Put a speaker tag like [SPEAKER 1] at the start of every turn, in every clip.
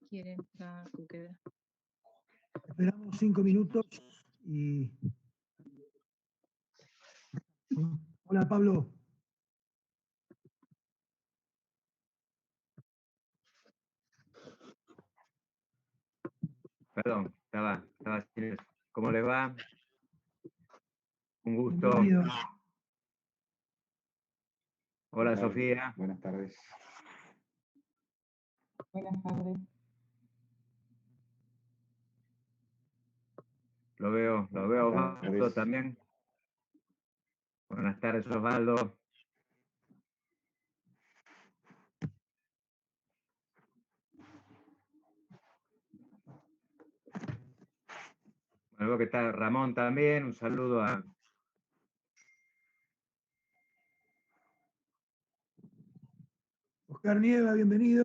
[SPEAKER 1] quieren la búsqueda.
[SPEAKER 2] Esperamos 5 minutos y... Hola, Pablo.
[SPEAKER 3] Perdón, estaba sin... ¿Cómo le va? Un gusto.
[SPEAKER 2] Bienvenido.
[SPEAKER 3] Hola, Sofía.
[SPEAKER 4] Buenas tardes.
[SPEAKER 1] Buenas tardes.
[SPEAKER 3] Lo veo Osvaldo también. Buenas tardes, Osvaldo. Bueno, veo que está Ramón también. Un saludo a...
[SPEAKER 2] Oscar Nieva, bienvenido.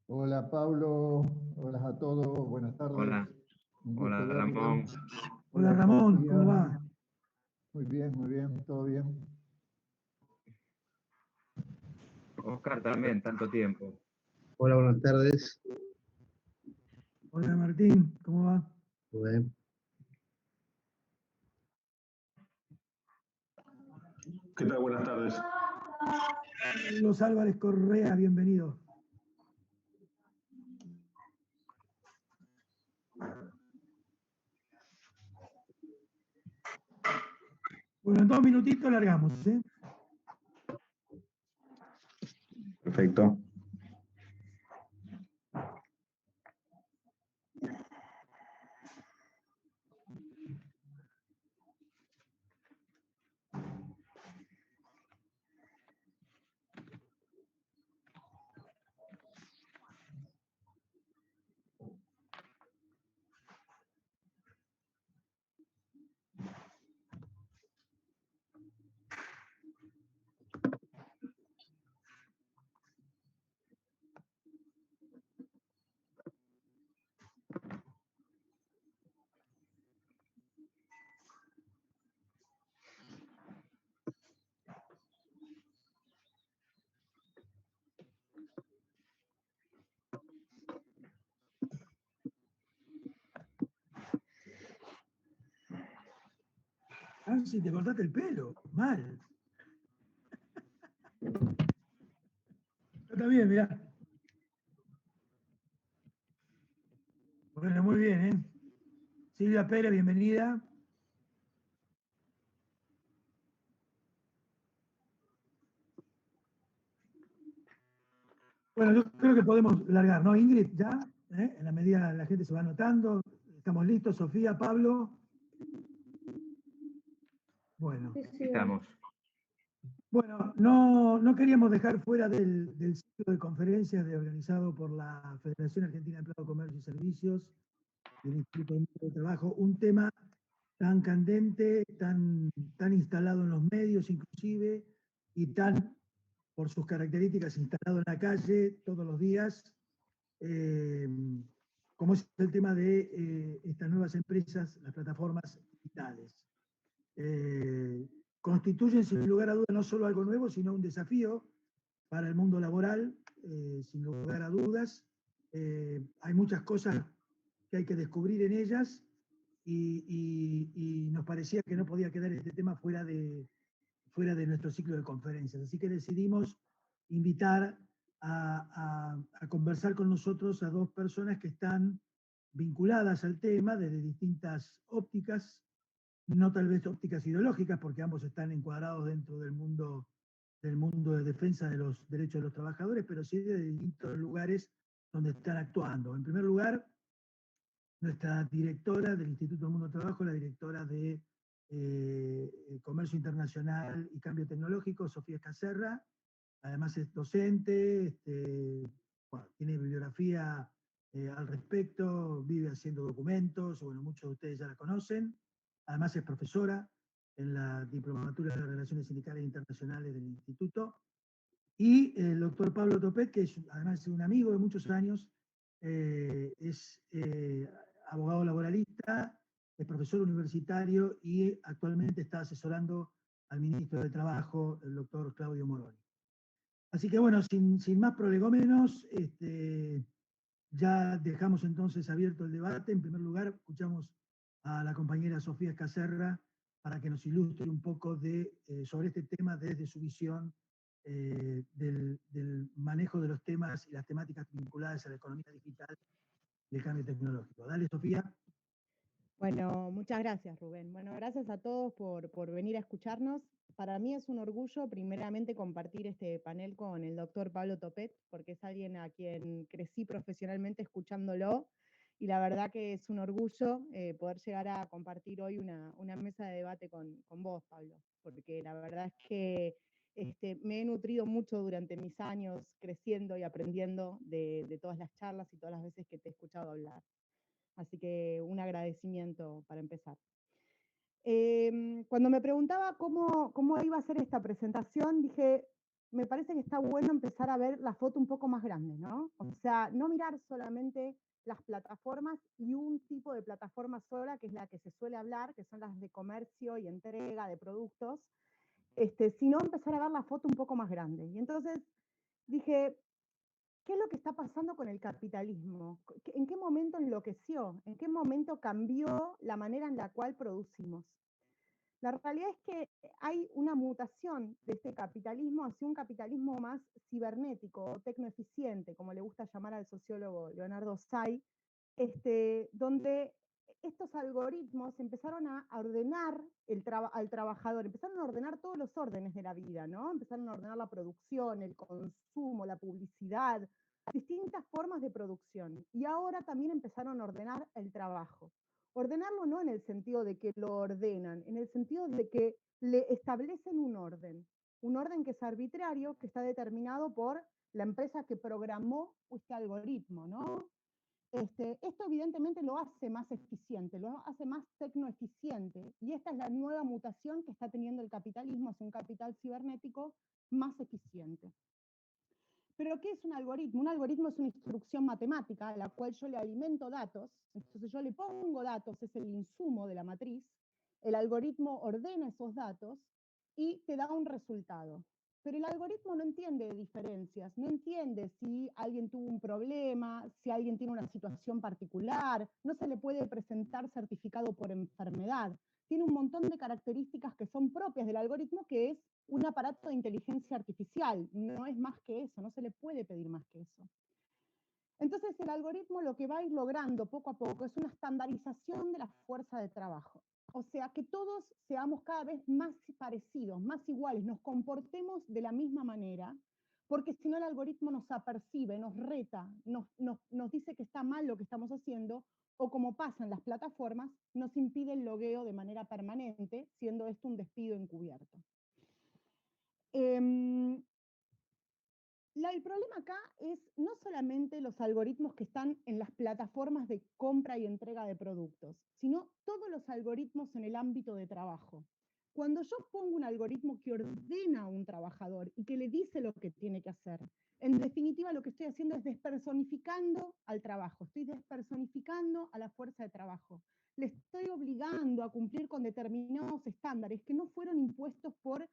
[SPEAKER 5] Hola Pablo, hola a todos, buenas tardes.
[SPEAKER 3] Hola.
[SPEAKER 5] Un
[SPEAKER 3] Hola,
[SPEAKER 5] gusto verlos.
[SPEAKER 3] Ramón.
[SPEAKER 2] Hola, Ramón,
[SPEAKER 5] Sofía.
[SPEAKER 2] ¿cómo va?
[SPEAKER 5] Muy bien, todo bien.
[SPEAKER 3] Oscar también, tanto tiempo.
[SPEAKER 6] Hola, buenas tardes.
[SPEAKER 2] Hola, Martín, ¿cómo va?
[SPEAKER 6] Muy bien.
[SPEAKER 7] ¿Qué tal? Buenas tardes.
[SPEAKER 2] Carlos Álvarez Correa, bienvenido. Bueno, en 2 minutitos largamos, ¿eh?
[SPEAKER 4] Perfecto.
[SPEAKER 2] Nancy, te cortaste el pelo, mal. Está bien, mirá. Bueno, muy bien, ¿eh? Silvia Pérez, bienvenida. Bueno, yo creo que podemos largar, ¿no, Ingrid? Ya, en la medida la gente se va anotando. Estamos listos, Sofía, Pablo. Bueno.
[SPEAKER 3] Estamos.
[SPEAKER 2] Bueno, no queríamos dejar fuera del ciclo de conferencias organizado por la Federación Argentina de Empleo, Comercio y Servicios y el Instituto de Trabajo, un tema tan candente, tan instalado en los medios inclusive, y tan, por sus características, instalado en la calle todos los días, como es el tema de estas nuevas empresas, las plataformas digitales. Constituyen sin lugar a dudas no solo algo nuevo, sino un desafío para el mundo laboral, sin lugar a dudas. Hay muchas cosas que hay que descubrir en ellas y nos parecía que no podía quedar este tema fuera de nuestro ciclo de conferencias. Así que decidimos invitar a conversar con nosotros a 2 personas que están vinculadas al tema desde distintas ópticas, no tal vez ópticas ideológicas, porque ambos están encuadrados dentro del mundo de defensa de los derechos de los trabajadores, pero sí de distintos lugares donde están actuando. En primer lugar, nuestra directora del Instituto del Mundo del Trabajo, la directora de Comercio Internacional y Cambio Tecnológico, Sofía Escacerra. Además es docente, bueno, tiene bibliografía al respecto, vive haciendo documentos, bueno, muchos de ustedes ya la conocen. Además es profesora en la Diplomatura de Relaciones Sindicales Internacionales del Instituto. Y el doctor Pablo Topet, que es además un amigo de muchos años, es abogado laboralista, es profesor universitario y actualmente está asesorando al ministro de Trabajo, el doctor Claudio Moroni. Así que bueno, sin más prolegómenos, Ya dejamos entonces abierto el debate. En primer lugar, escuchamos a la compañera Sofía Escacerra para que nos ilustre un poco sobre este tema desde su visión del manejo de los temas y las temáticas vinculadas a la economía digital y el cambio tecnológico. Dale, Sofía.
[SPEAKER 8] Bueno, muchas gracias, Rubén. Bueno, gracias a todos por venir a escucharnos. Para mí es un orgullo, primeramente, compartir este panel con el doctor Pablo Topet, porque es alguien a quien crecí profesionalmente escuchándolo, y la verdad que es un orgullo poder llegar a compartir hoy una mesa de debate con vos, Pablo, porque la verdad es que me he nutrido mucho durante mis años creciendo y aprendiendo de todas las charlas y todas las veces que te he escuchado hablar. Así que un agradecimiento para empezar. Cuando me preguntaba cómo iba a ser esta presentación, dije, me parece que está bueno empezar a ver la foto un poco más grande, ¿no? O sea, no mirar solamente las plataformas y un tipo de plataforma sola, que es la que se suele hablar, que son las de comercio y entrega de productos, sino empezar a ver la foto un poco más grande. Y entonces dije, ¿qué es lo que está pasando con el capitalismo? ¿En qué momento enloqueció? ¿En qué momento cambió la manera en la cual producimos? La realidad es que hay una mutación de este capitalismo hacia un capitalismo más cibernético o tecnoeficiente, como le gusta llamar al sociólogo Leonardo Say, donde estos algoritmos empezaron a ordenar al trabajador, empezaron a ordenar todos los órdenes de la vida, ¿no? Empezaron a ordenar la producción, el consumo, la publicidad, distintas formas de producción. Y ahora también empezaron a ordenar el trabajo. Ordenarlo no en el sentido de que lo ordenan, en el sentido de que le establecen un orden que es arbitrario, que está determinado por la empresa que programó este algoritmo, ¿no? Esto evidentemente lo hace más eficiente, lo hace más tecnoeficiente, y esta es la nueva mutación que está teniendo el capitalismo hacia un capital cibernético más eficiente. ¿Pero qué es un algoritmo? Un algoritmo es una instrucción matemática a la cual yo le alimento datos, entonces yo le pongo datos, es el insumo de la matriz, el algoritmo ordena esos datos y te da un resultado. Pero el algoritmo no entiende de diferencias, no entiende si alguien tuvo un problema, si alguien tiene una situación particular, no se le puede presentar certificado por enfermedad. Tiene un montón de características que son propias del algoritmo, que es un aparato de inteligencia artificial. No es más que eso, no se le puede pedir más que eso. Entonces el algoritmo lo que va a ir logrando poco a poco es una estandarización de la fuerza de trabajo. O sea, que todos seamos cada vez más parecidos, más iguales, nos comportemos de la misma manera, porque si no el algoritmo nos apercibe, nos reta, nos dice que está mal lo que estamos haciendo, o como pasa en las plataformas, nos impide el logueo de manera permanente, siendo esto un despido encubierto. El problema acá es no solamente los algoritmos que están en las plataformas de compra y entrega de productos, sino todos los algoritmos en el ámbito de trabajo. Cuando yo pongo un algoritmo que ordena a un trabajador y que le dice lo que tiene que hacer, en definitiva lo que estoy haciendo es despersonificando al trabajo, estoy despersonificando a la fuerza de trabajo. Le estoy obligando a cumplir con determinados estándares que no fueron impuestos por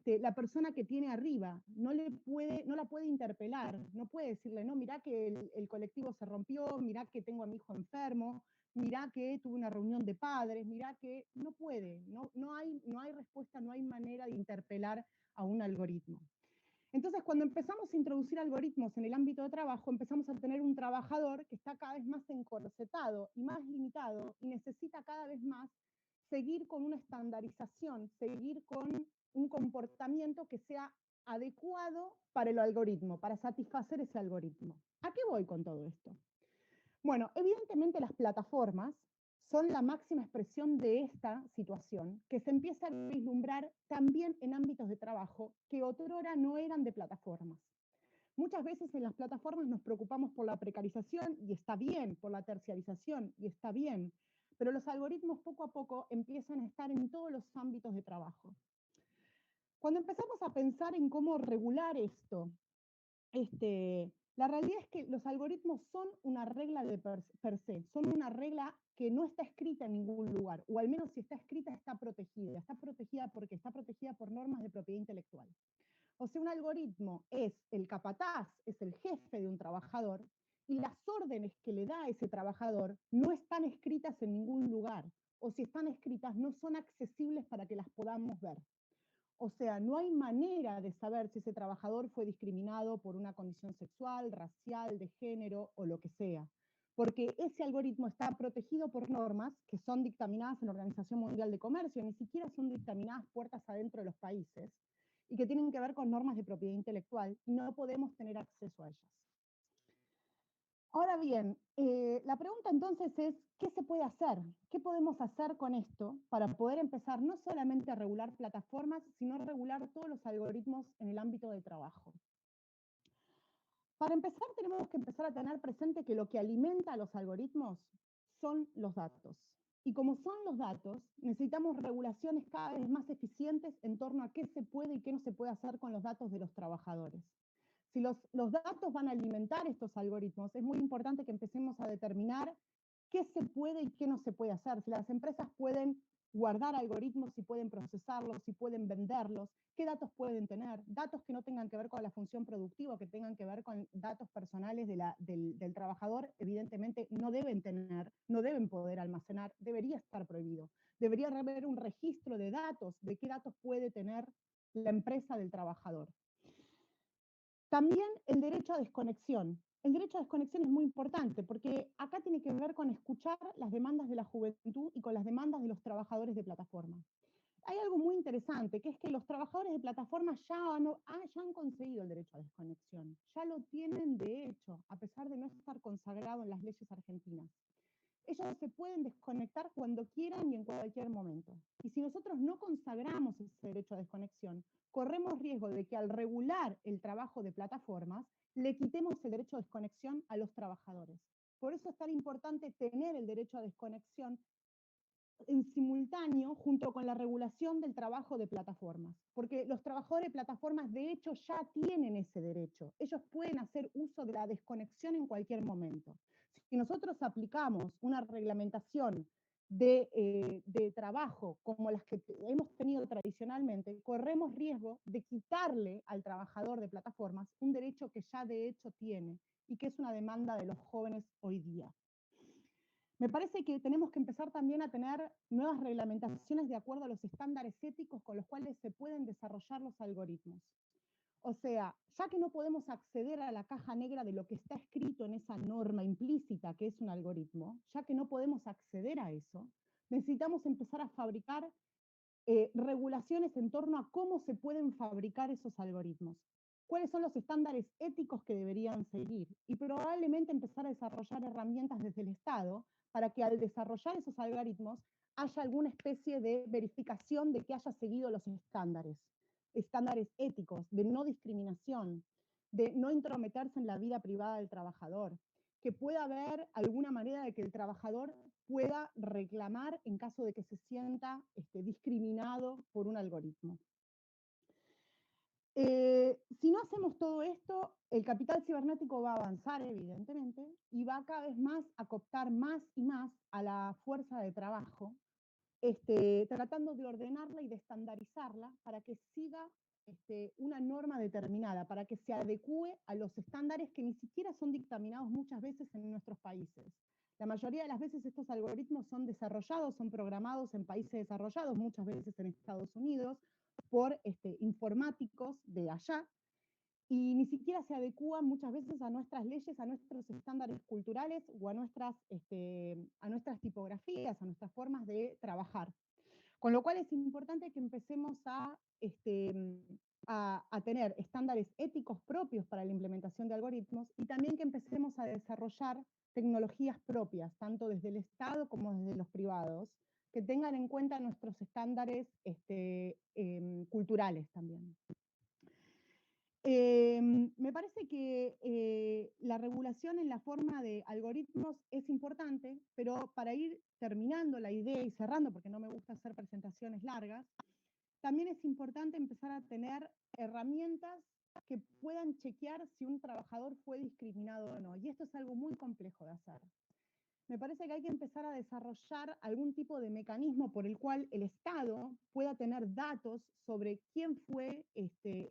[SPEAKER 8] la persona que tiene arriba. No la puede interpelar, no puede decirle, no, mirá que el colectivo se rompió, mirá que tengo a mi hijo enfermo, mirá que tuve una reunión de padres, mirá que no puede, no hay respuesta, no hay manera de interpelar a un algoritmo. Entonces, cuando empezamos a introducir algoritmos en el ámbito de trabajo, empezamos a tener un trabajador que está cada vez más encorsetado y más limitado y necesita cada vez más seguir con una estandarización, seguir con un comportamiento que sea adecuado para el algoritmo, para satisfacer ese algoritmo. ¿A qué voy con todo esto? Bueno, evidentemente las plataformas son la máxima expresión de esta situación, que se empieza a vislumbrar también en ámbitos de trabajo que otrora no eran de plataformas. Muchas veces en las plataformas nos preocupamos por la precarización, y está bien, por la terciarización, y está bien, pero los algoritmos poco a poco empiezan a estar en todos los ámbitos de trabajo. Cuando empezamos a pensar en cómo regular esto, la realidad es que los algoritmos son una regla de per se, son una regla que no está escrita en ningún lugar, o al menos si está escrita está protegida. Está protegida porque está protegida por normas de propiedad intelectual. O sea, un algoritmo es el capataz, es el jefe de un trabajador, y las órdenes que le da a ese trabajador no están escritas en ningún lugar, o si están escritas no son accesibles para que las podamos ver. O sea, no hay manera de saber si ese trabajador fue discriminado por una condición sexual, racial, de género o lo que sea, porque ese algoritmo está protegido por normas que son dictaminadas en la Organización Mundial de Comercio, ni siquiera son dictaminadas puertas adentro de los países, y que tienen que ver con normas de propiedad intelectual, y no podemos tener acceso a ellas. Ahora bien, la pregunta entonces es, ¿qué se puede hacer? ¿Qué podemos hacer con esto para poder empezar no solamente a regular plataformas, sino a regular todos los algoritmos en el ámbito del trabajo? Para empezar, tenemos que empezar a tener presente que lo que alimenta a los algoritmos son los datos. Y como son los datos, necesitamos regulaciones cada vez más eficientes en torno a qué se puede y qué no se puede hacer con los datos de los trabajadores. Si los datos van a alimentar estos algoritmos, es muy importante que empecemos a determinar qué se puede y qué no se puede hacer. Si las empresas pueden guardar algoritmos, si pueden procesarlos, si pueden venderlos, qué datos pueden tener, datos que no tengan que ver con la función productiva, que tengan que ver con datos personales del trabajador, evidentemente no deben tener, no deben poder almacenar, debería estar prohibido. Debería haber un registro de datos, de qué datos puede tener la empresa del trabajador. También el derecho a desconexión. El derecho a desconexión es muy importante porque acá tiene que ver con escuchar las demandas de la juventud y con las demandas de los trabajadores de plataforma. Hay algo muy interesante, que es que los trabajadores de plataforma ya han conseguido el derecho a desconexión, ya lo tienen de hecho, a pesar de no estar consagrado en las leyes argentinas. Ellos se pueden desconectar cuando quieran y en cualquier momento. Y si nosotros no consagramos ese derecho a desconexión, corremos riesgo de que al regular el trabajo de plataformas, le quitemos el derecho a desconexión a los trabajadores. Por eso es tan importante tener el derecho a desconexión en simultáneo junto con la regulación del trabajo de plataformas, porque los trabajadores de plataformas de hecho ya tienen ese derecho. Ellos pueden hacer uso de la desconexión en cualquier momento. Si nosotros aplicamos una reglamentación de trabajo como las que hemos tenido tradicionalmente, corremos riesgo de quitarle al trabajador de plataformas un derecho que ya de hecho tiene y que es una demanda de los jóvenes hoy día. Me parece que tenemos que empezar también a tener nuevas reglamentaciones de acuerdo a los estándares éticos con los cuales se pueden desarrollar los algoritmos. O sea, ya que no podemos acceder a la caja negra de lo que está escrito en esa norma implícita que es un algoritmo, ya que no podemos acceder a eso, necesitamos empezar a fabricar regulaciones en torno a cómo se pueden fabricar esos algoritmos, cuáles son los estándares éticos que deberían seguir y probablemente empezar a desarrollar herramientas desde el Estado para que al desarrollar esos algoritmos haya alguna especie de verificación de que haya seguido los estándares éticos, de no discriminación, de no intrometerse en la vida privada del trabajador, que pueda haber alguna manera de que el trabajador pueda reclamar en caso de que se sienta discriminado por un algoritmo. Si no hacemos todo esto, el capital cibernético va a avanzar, evidentemente, y va cada vez más a cooptar más y más a la fuerza de trabajo, tratando de ordenarla y de estandarizarla para que siga una norma determinada, para que se adecue a los estándares que ni siquiera son dictaminados muchas veces en nuestros países. La mayoría de las veces estos algoritmos son desarrollados, son programados en países desarrollados, muchas veces en Estados Unidos, por informáticos de allá, y ni siquiera se adecúan muchas veces a nuestras leyes, a nuestros estándares culturales o a nuestras tipografías, a nuestras formas de trabajar. Con lo cual es importante que empecemos a tener estándares éticos propios para la implementación de algoritmos y también que empecemos a desarrollar tecnologías propias, tanto desde el Estado como desde los privados, que tengan en cuenta nuestros estándares culturales también. Me parece que la regulación en la forma de algoritmos es importante, pero para ir terminando la idea y cerrando, porque no me gusta hacer presentaciones largas, también es importante empezar a tener herramientas que puedan chequear si un trabajador fue discriminado o no. Y esto es algo muy complejo de hacer. Me parece que hay que empezar a desarrollar algún tipo de mecanismo por el cual el Estado pueda tener datos sobre quién fue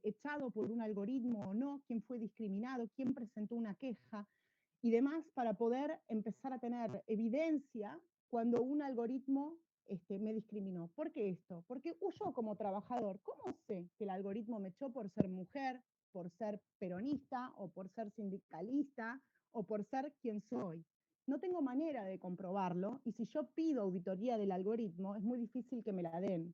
[SPEAKER 8] echado por un algoritmo o no, quién fue discriminado, quién presentó una queja, y demás para poder empezar a tener evidencia cuando un algoritmo me discriminó. ¿Por qué esto? Porque yo como trabajador, ¿cómo sé que el algoritmo me echó por ser mujer, por ser peronista, o por ser sindicalista, o por ser quien soy? No tengo manera de comprobarlo, y si yo pido auditoría del algoritmo, es muy difícil que me la den.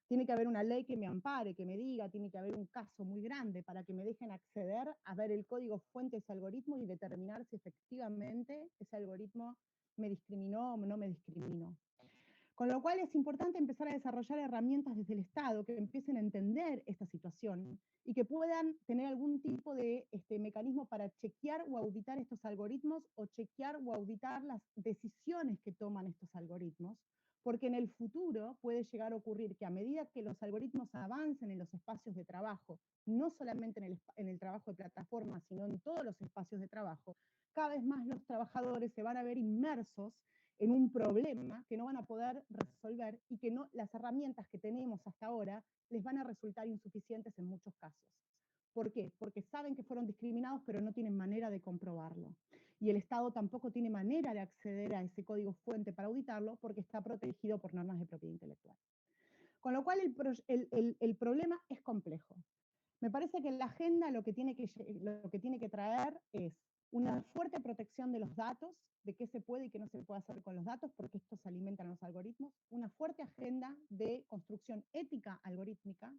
[SPEAKER 8] Tiene que haber una ley que me ampare, que me diga, tiene que haber un caso muy grande para que me dejen acceder a ver el código fuente de ese algoritmo y determinar si efectivamente ese algoritmo me discriminó o no me discriminó. Con lo cual es importante empezar a desarrollar herramientas desde el Estado que empiecen a entender esta situación y que puedan tener algún tipo de mecanismo para chequear o auditar estos algoritmos, o chequear o auditar las decisiones que toman estos algoritmos, porque en el futuro puede llegar a ocurrir que a medida que los algoritmos avancen en los espacios de trabajo, no solamente en el trabajo de plataforma, sino en todos los espacios de trabajo, cada vez más los trabajadores se van a ver inmersos en un problema que no van a poder resolver, y que las herramientas que tenemos hasta ahora les van a resultar insuficientes en muchos casos. ¿Por qué? Porque saben que fueron discriminados, pero no tienen manera de comprobarlo. Y el Estado tampoco tiene manera de acceder a ese código fuente para auditarlo, porque está protegido por normas de propiedad intelectual. Con lo cual el problema es complejo. Me parece que la agenda lo que tiene que traer es una fuerte protección de los datos, de qué se puede y qué no se puede hacer con los datos, porque estos alimentan los algoritmos, una fuerte agenda de construcción ética algorítmica,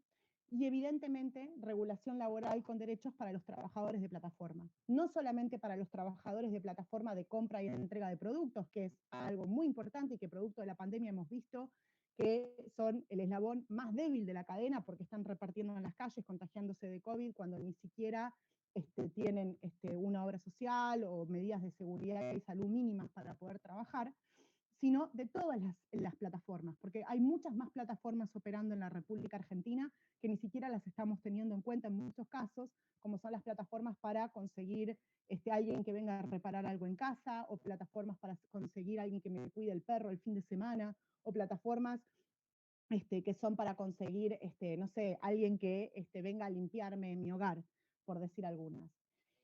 [SPEAKER 8] y evidentemente regulación laboral con derechos para los trabajadores de plataforma. No solamente para los trabajadores de plataforma de compra y de entrega de productos, que es algo muy importante y que producto de la pandemia hemos visto que son el eslabón más débil de la cadena, porque están repartiendo en las calles, contagiándose de COVID, cuando ni siquiera tienen una obra social o medidas de seguridad y salud mínimas para poder trabajar, sino de todas las plataformas, porque hay muchas más plataformas operando en la República Argentina que ni siquiera las estamos teniendo en cuenta en muchos casos, como son las plataformas para conseguir alguien que venga a reparar algo en casa, o plataformas para conseguir alguien que me cuide el perro el fin de semana, o plataformas que son para conseguir, no sé, alguien que venga a limpiarme en mi hogar, por decir algunas.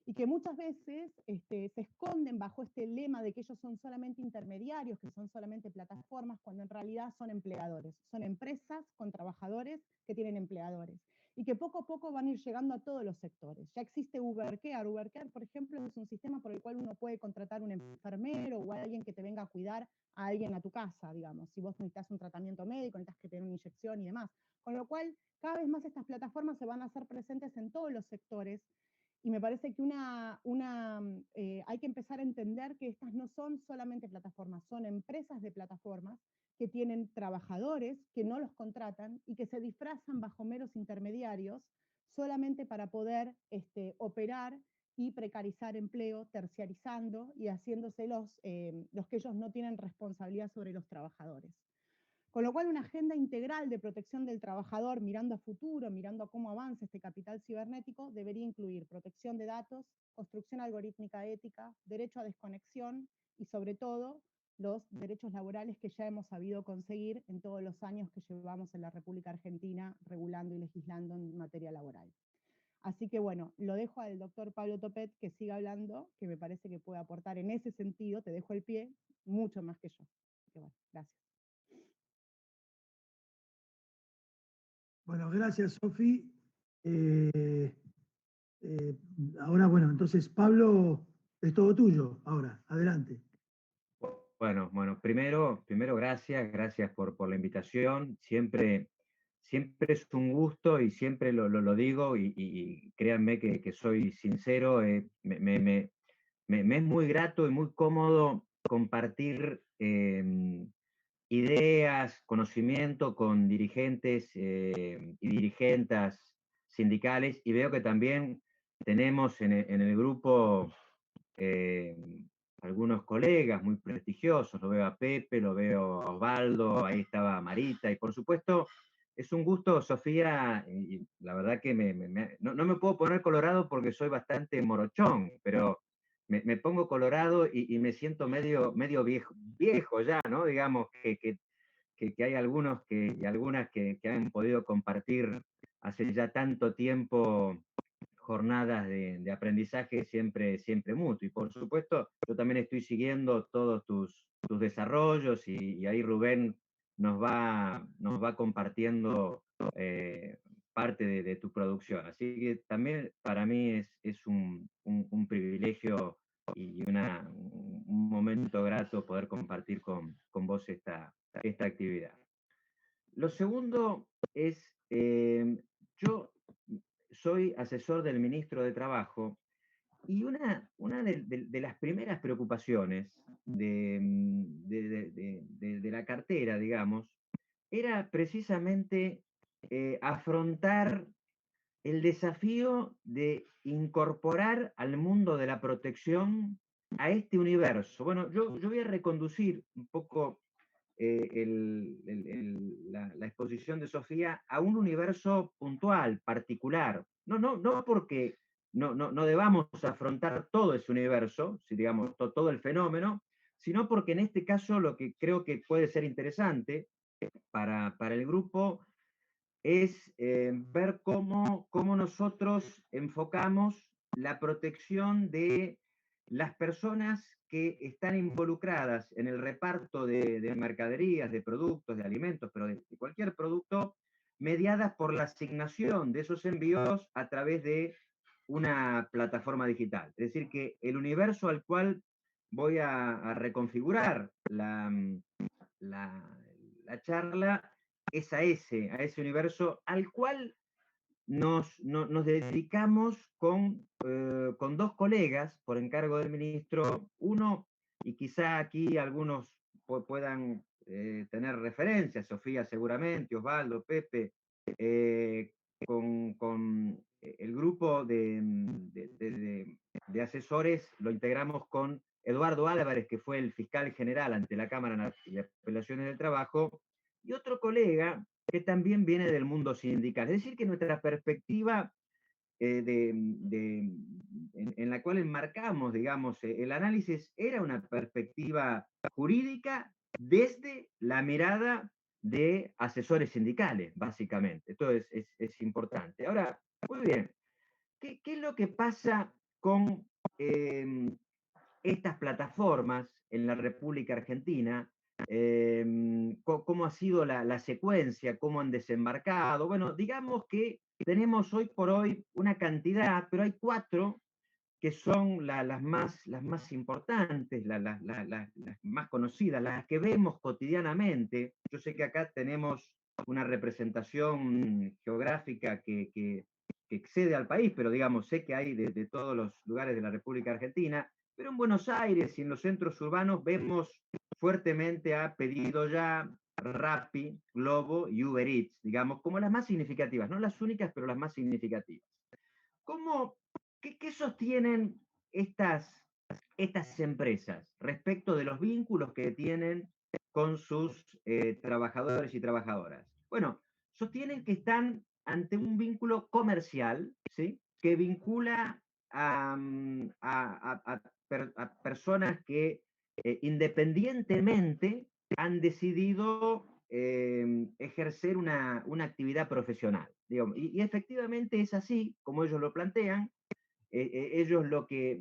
[SPEAKER 8] Y que muchas veces se esconden bajo este lema de que ellos son solamente intermediarios, que son solamente plataformas, cuando en realidad son empleadores. Son empresas con trabajadores que tienen empleadores. Y que poco a poco van a ir llegando a todos los sectores. Ya existe UberCare. UberCare, por ejemplo, es un sistema por el cual uno puede contratar un enfermero o a alguien que te venga a cuidar a alguien a tu casa, digamos. Si vos necesitas un tratamiento médico, necesitas que tener una inyección y demás. Con lo cual, cada vez más estas plataformas se van a hacer presentes en todos los sectores. Y me parece que hay que empezar a entender que estas no son solamente plataformas, son empresas de plataformas que tienen trabajadores que no los contratan y que se disfrazan bajo meros intermediarios solamente para poder operar y precarizar empleo, terciarizando y haciéndose los que ellos no tienen responsabilidad sobre los trabajadores. Con lo cual, una agenda integral de protección del trabajador, mirando a futuro, mirando a cómo avanza este capital cibernético, debería incluir protección de datos, construcción algorítmica ética, derecho a desconexión y, sobre todo, los derechos laborales que ya hemos sabido conseguir en todos los años que llevamos en la República Argentina regulando y legislando en materia laboral. Así que bueno, lo dejo al doctor Pablo Topet que siga hablando, que me parece que puede aportar en ese sentido, te dejo el pie, mucho más que yo. Así que bueno, gracias.
[SPEAKER 2] Bueno, gracias, Sofi. Ahora, bueno, entonces, Pablo, es todo tuyo. Ahora, adelante.
[SPEAKER 3] Bueno, primero gracias por la invitación. Siempre es un gusto y siempre lo digo y créanme que soy sincero. Me es muy grato y muy cómodo compartir ideas, conocimiento con dirigentes y dirigentas sindicales, y veo que también tenemos en el grupo algunos colegas muy prestigiosos. Lo veo a Pepe, lo veo a Osvaldo, ahí estaba Marita, y por supuesto es un gusto, Sofía, y la verdad que no me puedo poner colorado porque soy bastante morochón, pero me pongo colorado y me siento medio viejo ya, ¿no? Digamos que hay algunos y algunas que han podido compartir hace ya tanto tiempo jornadas de aprendizaje siempre mutuo. Y por supuesto, yo también estoy siguiendo todos tus desarrollos y ahí Rubén nos va compartiendo parte de tu producción. Así que también para mí es un privilegio y un momento grato poder compartir con vos esta actividad. Lo segundo es, yo soy asesor del ministro de Trabajo y una de las primeras preocupaciones de la cartera, digamos, era precisamente afrontar el desafío de incorporar al mundo de la protección a este universo. Bueno, yo voy a reconducir un poco la exposición de Sofía a un universo puntual, particular. No porque no debamos afrontar todo ese universo, si digamos todo el fenómeno, sino porque en este caso lo que creo que puede ser interesante para el grupo es ver cómo nosotros enfocamos la protección de las personas que están involucradas en el reparto de mercaderías, de productos, de alimentos, pero de cualquier producto, mediadas por la asignación de esos envíos a través de una plataforma digital. Es decir, que el universo al cual voy a reconfigurar la charla es a ese universo al cual nos dedicamos con dos colegas por encargo del ministro. Uno, y quizá aquí algunos puedan tener referencias, Sofía seguramente, Osvaldo, Pepe, con el grupo de asesores lo integramos con Eduardo Álvarez, que fue el fiscal general ante la Cámara de Apelaciones del Trabajo, y otro colega que también viene del mundo sindical. Es decir, que nuestra perspectiva en la cual enmarcamos, digamos, el análisis era una perspectiva jurídica desde la mirada de asesores sindicales, básicamente. Esto es importante. Ahora, muy bien, ¿qué es lo que pasa con estas plataformas en la República Argentina? ¿Cómo ha sido la secuencia? ¿Cómo han desembarcado? Bueno, digamos que tenemos hoy por hoy una cantidad, pero hay 4 que son las más importantes, las más conocidas, las que vemos cotidianamente. Yo sé que acá tenemos una representación geográfica que excede al país, pero digamos, sé que hay de todos los lugares de la República Argentina, pero en Buenos Aires y en los centros urbanos vemos fuertemente a Pedido Ya, Rappi, Globo y Uber Eats, digamos, como las más significativas, no las únicas, pero las más significativas. ¿Qué sostienen estas empresas respecto de los vínculos que tienen con sus trabajadores y trabajadoras? Bueno, sostienen que están ante un vínculo comercial, ¿sí?, que vincula a personas que independientemente han decidido ejercer una actividad profesional. Digamos, y efectivamente es así, como ellos lo plantean. Ellos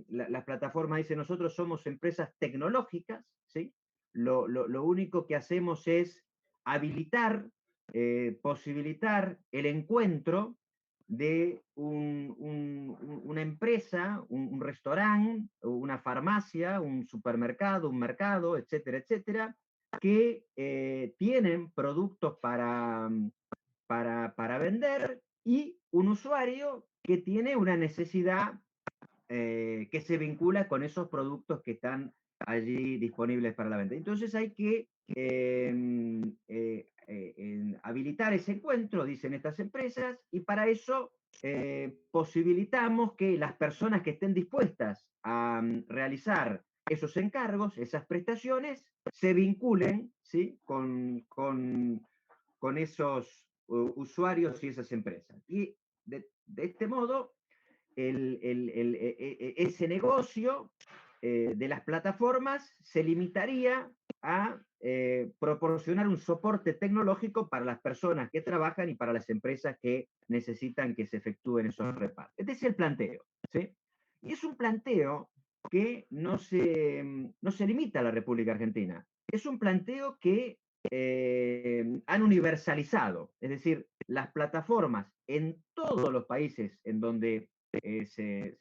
[SPEAKER 3] las plataformas dicen, nosotros somos empresas tecnológicas, ¿sí? Lo único que hacemos es habilitar, posibilitar el encuentro de una empresa, un restaurante, una farmacia, un supermercado, un mercado, etcétera, etcétera, que tienen productos para vender y un usuario que tiene una necesidad que se vincula con esos productos que están allí disponibles para la venta. Entonces hay que habilitar ese encuentro, dicen estas empresas, y para eso posibilitamos que las personas que estén dispuestas a realizar esos encargos, esas prestaciones, se vinculen, ¿sí?, con esos usuarios y esas empresas. Y de este modo, ese negocio de las plataformas se limitaría a proporcionar un soporte tecnológico para las personas que trabajan y para las empresas que necesitan que se efectúen esos repartos. Este es el planteo, ¿sí? Y es un planteo que no se limita a la República Argentina. Es un planteo que han universalizado, es decir, las plataformas en todos los países en donde se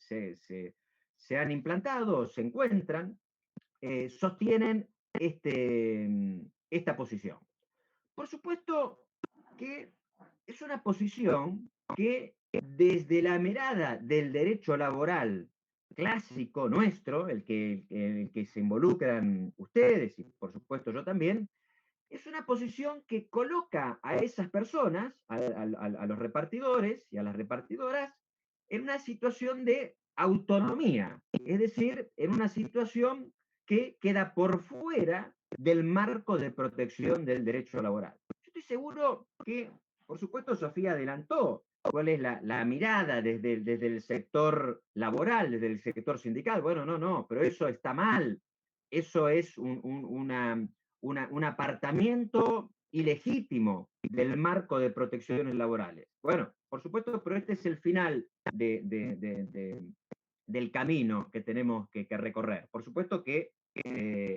[SPEAKER 3] han implantado, se encuentran, sostienen esta posición. Por supuesto que es una posición que desde la mirada del derecho laboral clásico nuestro, el que se involucran ustedes y por supuesto yo también, es una posición que coloca a esas personas, a los repartidores y a las repartidoras, en una situación de autonomía, es decir, en una situación que queda por fuera del marco de protección del derecho laboral. Yo estoy seguro que, por supuesto, Sofía adelantó cuál es la mirada desde el sector laboral, desde el sector sindical. Bueno, no, pero eso está mal. Eso es un apartamiento ilegítimo del marco de protecciones laborales. Bueno, por supuesto, pero este es el final del camino que tenemos que recorrer. Por supuesto que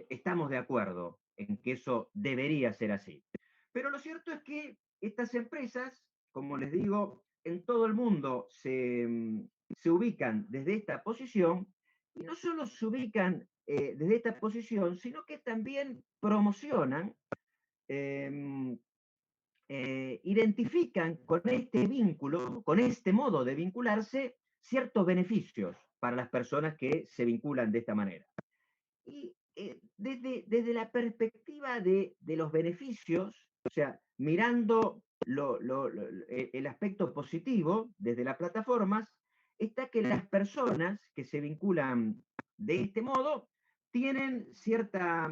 [SPEAKER 3] estamos de acuerdo en que eso debería ser así. Pero lo cierto es que estas empresas, como les digo, en todo el mundo se ubican desde esta posición, y no solo se ubican desde esta posición, sino que también promocionan, identifican con este vínculo, con este modo de vincularse, ciertos beneficios para las personas que se vinculan de esta manera. Y desde la perspectiva de los beneficios, o sea, mirando el aspecto positivo desde las plataformas, está que las personas que se vinculan de este modo tienen cierta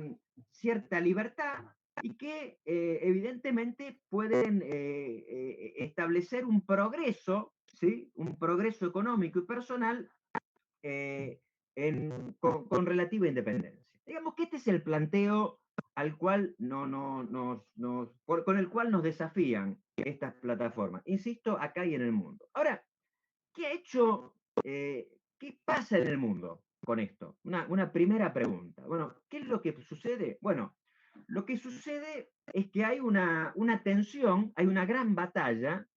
[SPEAKER 3] libertad y que evidentemente pueden establecer un progreso, ¿sí? Un progreso económico y personal con relativa independencia. Digamos que este es el planteo al cual con el cual nos desafían estas plataformas. Insisto, acá y en el mundo. Ahora, ¿qué ha hecho, qué pasa en el mundo con esto? Una primera pregunta. Bueno, ¿qué es lo que sucede? Bueno, lo que sucede es que hay una tensión, hay una gran batalla,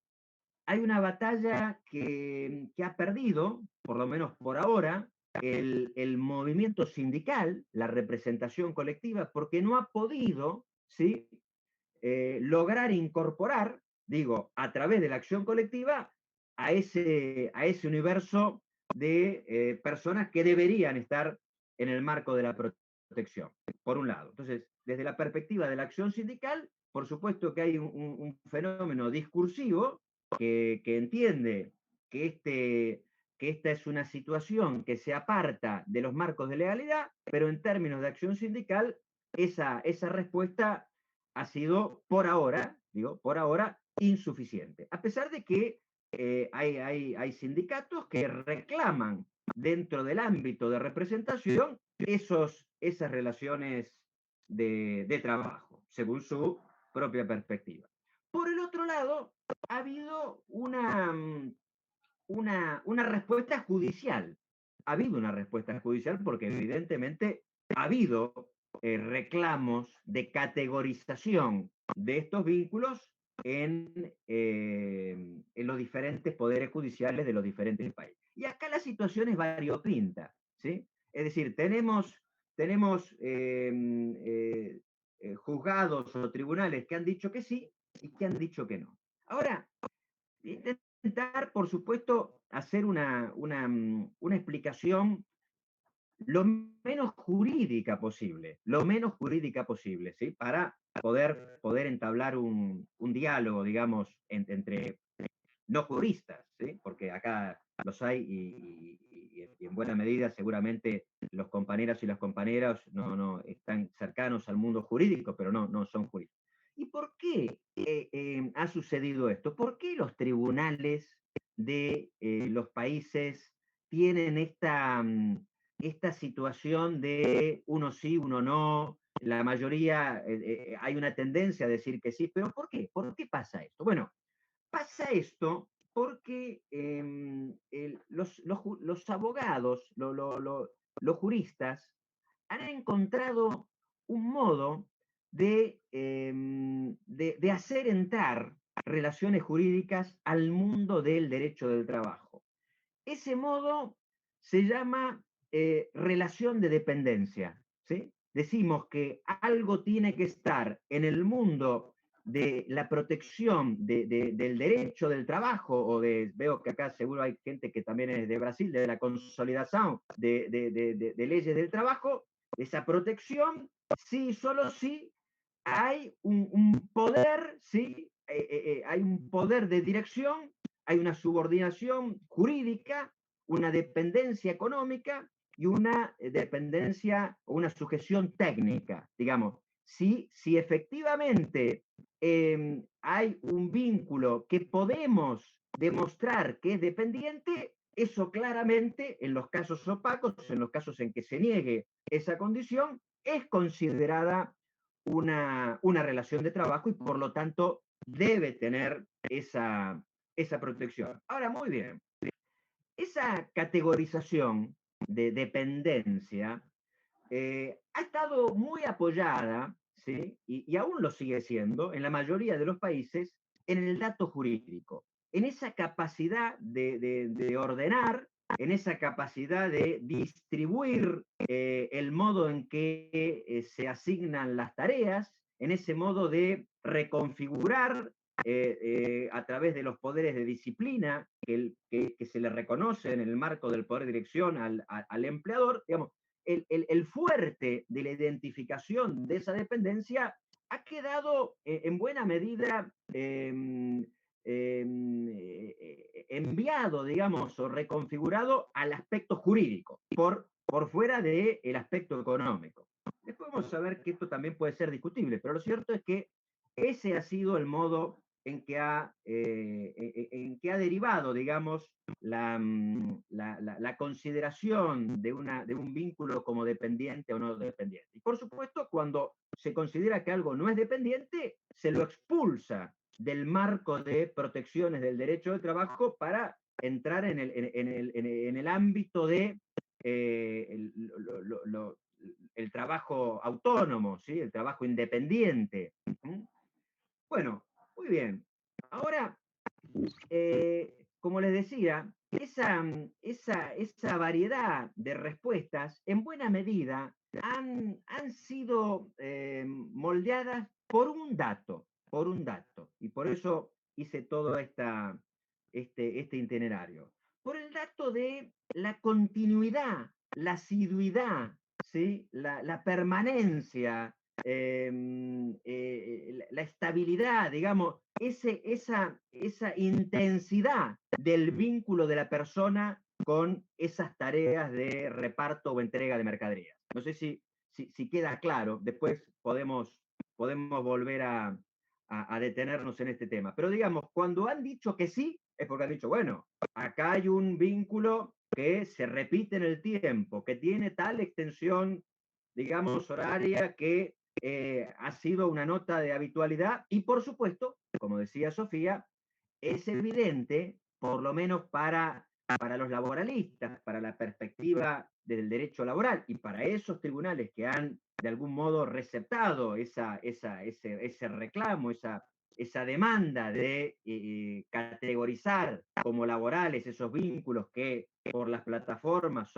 [SPEAKER 3] hay una batalla que ha perdido, por lo menos por ahora, el movimiento sindical, la representación colectiva, porque no ha podido, ¿sí? Lograr incorporar, digo, a través de la acción colectiva, a ese universo de personas que deberían estar en el marco de la protección, por un lado. Entonces, desde la perspectiva de la acción sindical, por supuesto que hay un fenómeno discursivo que entiende que esta es una situación que se aparta de los marcos de legalidad, pero en términos de acción sindical, esa respuesta ha sido por ahora, insuficiente. A pesar de que hay sindicatos que reclaman dentro del ámbito de representación esas relaciones de trabajo, según su propia perspectiva. Por el otro lado, ha habido una respuesta judicial. Ha habido una respuesta judicial porque evidentemente ha habido reclamos de categorización de estos vínculos en los diferentes poderes judiciales de los diferentes países. Y acá la situación es variopinta, ¿sí? Es decir, tenemos juzgados o tribunales que han dicho que sí y que han dicho que no. Ahora, intentar, por supuesto, hacer una explicación lo menos jurídica posible, ¿sí? Para poder entablar un diálogo, digamos, entre no juristas, ¿sí? Porque acá los hay y en buena medida seguramente los compañeros y las compañeras no están cercanos al mundo jurídico, pero no son juristas. ¿Y por qué ha sucedido esto? ¿Por qué los tribunales de los países tienen esta situación de uno sí, uno no, la mayoría, hay una tendencia a decir que sí, pero ¿por qué? ¿Por qué pasa esto? Bueno, pasa esto porque los abogados, los juristas, han encontrado un modo de hacer entrar relaciones jurídicas al mundo del derecho del trabajo. Ese modo se llama relación de dependencia, ¿sí? Decimos que algo tiene que estar en el mundo de la protección del derecho del trabajo, veo que acá seguro hay gente que también es de Brasil, de la consolidación de leyes del trabajo, esa protección, sí, solo sí hay un poder, ¿sí? Hay un poder de dirección, hay una subordinación jurídica, una dependencia económica y una dependencia o una sujeción técnica, digamos. Si efectivamente hay un vínculo que podemos demostrar que es dependiente, eso claramente en los casos opacos, en los casos en que se niegue esa condición, es considerada una relación de trabajo y por lo tanto debe tener esa protección. Ahora, muy bien, esa categorización de dependencia ha estado muy apoyada, ¿sí? Y aún lo sigue siendo en la mayoría de los países, en el dato jurídico, en esa capacidad de ordenar, en esa capacidad de distribuir el modo en que se asignan las tareas, en ese modo de reconfigurar a través de los poderes de disciplina que se le reconoce en el marco del poder de dirección al empleador, digamos, el fuerte de la identificación de esa dependencia ha quedado en buena medida enviado, digamos, o reconfigurado al aspecto jurídico, por fuera del aspecto económico. Después vamos a ver que esto también puede ser discutible, pero lo cierto es que ese ha sido el modo en que ha derivado, digamos, la consideración de un vínculo como dependiente o no dependiente. Y por supuesto, cuando se considera que algo no es dependiente, se lo expulsa del marco de protecciones del derecho del trabajo para entrar en el ámbito de el trabajo autónomo, ¿sí? El trabajo independiente. Bueno, muy bien. Ahora, como les decía, esa variedad de respuestas, en buena medida, han sido moldeadas por un dato, y por eso hice todo este itinerario. Por el dato de la continuidad, la asiduidad, ¿sí? La permanencia, la estabilidad, digamos, esa intensidad del vínculo de la persona con esas tareas de reparto o entrega de mercaderías. No sé si queda claro, después podemos volver a detenernos en este tema. Pero digamos, cuando han dicho que sí, es porque han dicho, bueno, acá hay un vínculo que se repite en el tiempo, que tiene tal extensión, digamos, horaria, que ha sido una nota de habitualidad y por supuesto, como decía Sofía, es evidente, por lo menos para los laboralistas, para la perspectiva del derecho laboral y para esos tribunales que han de algún modo receptado ese reclamo, esa demanda de categorizar como laborales esos vínculos que por las plataformas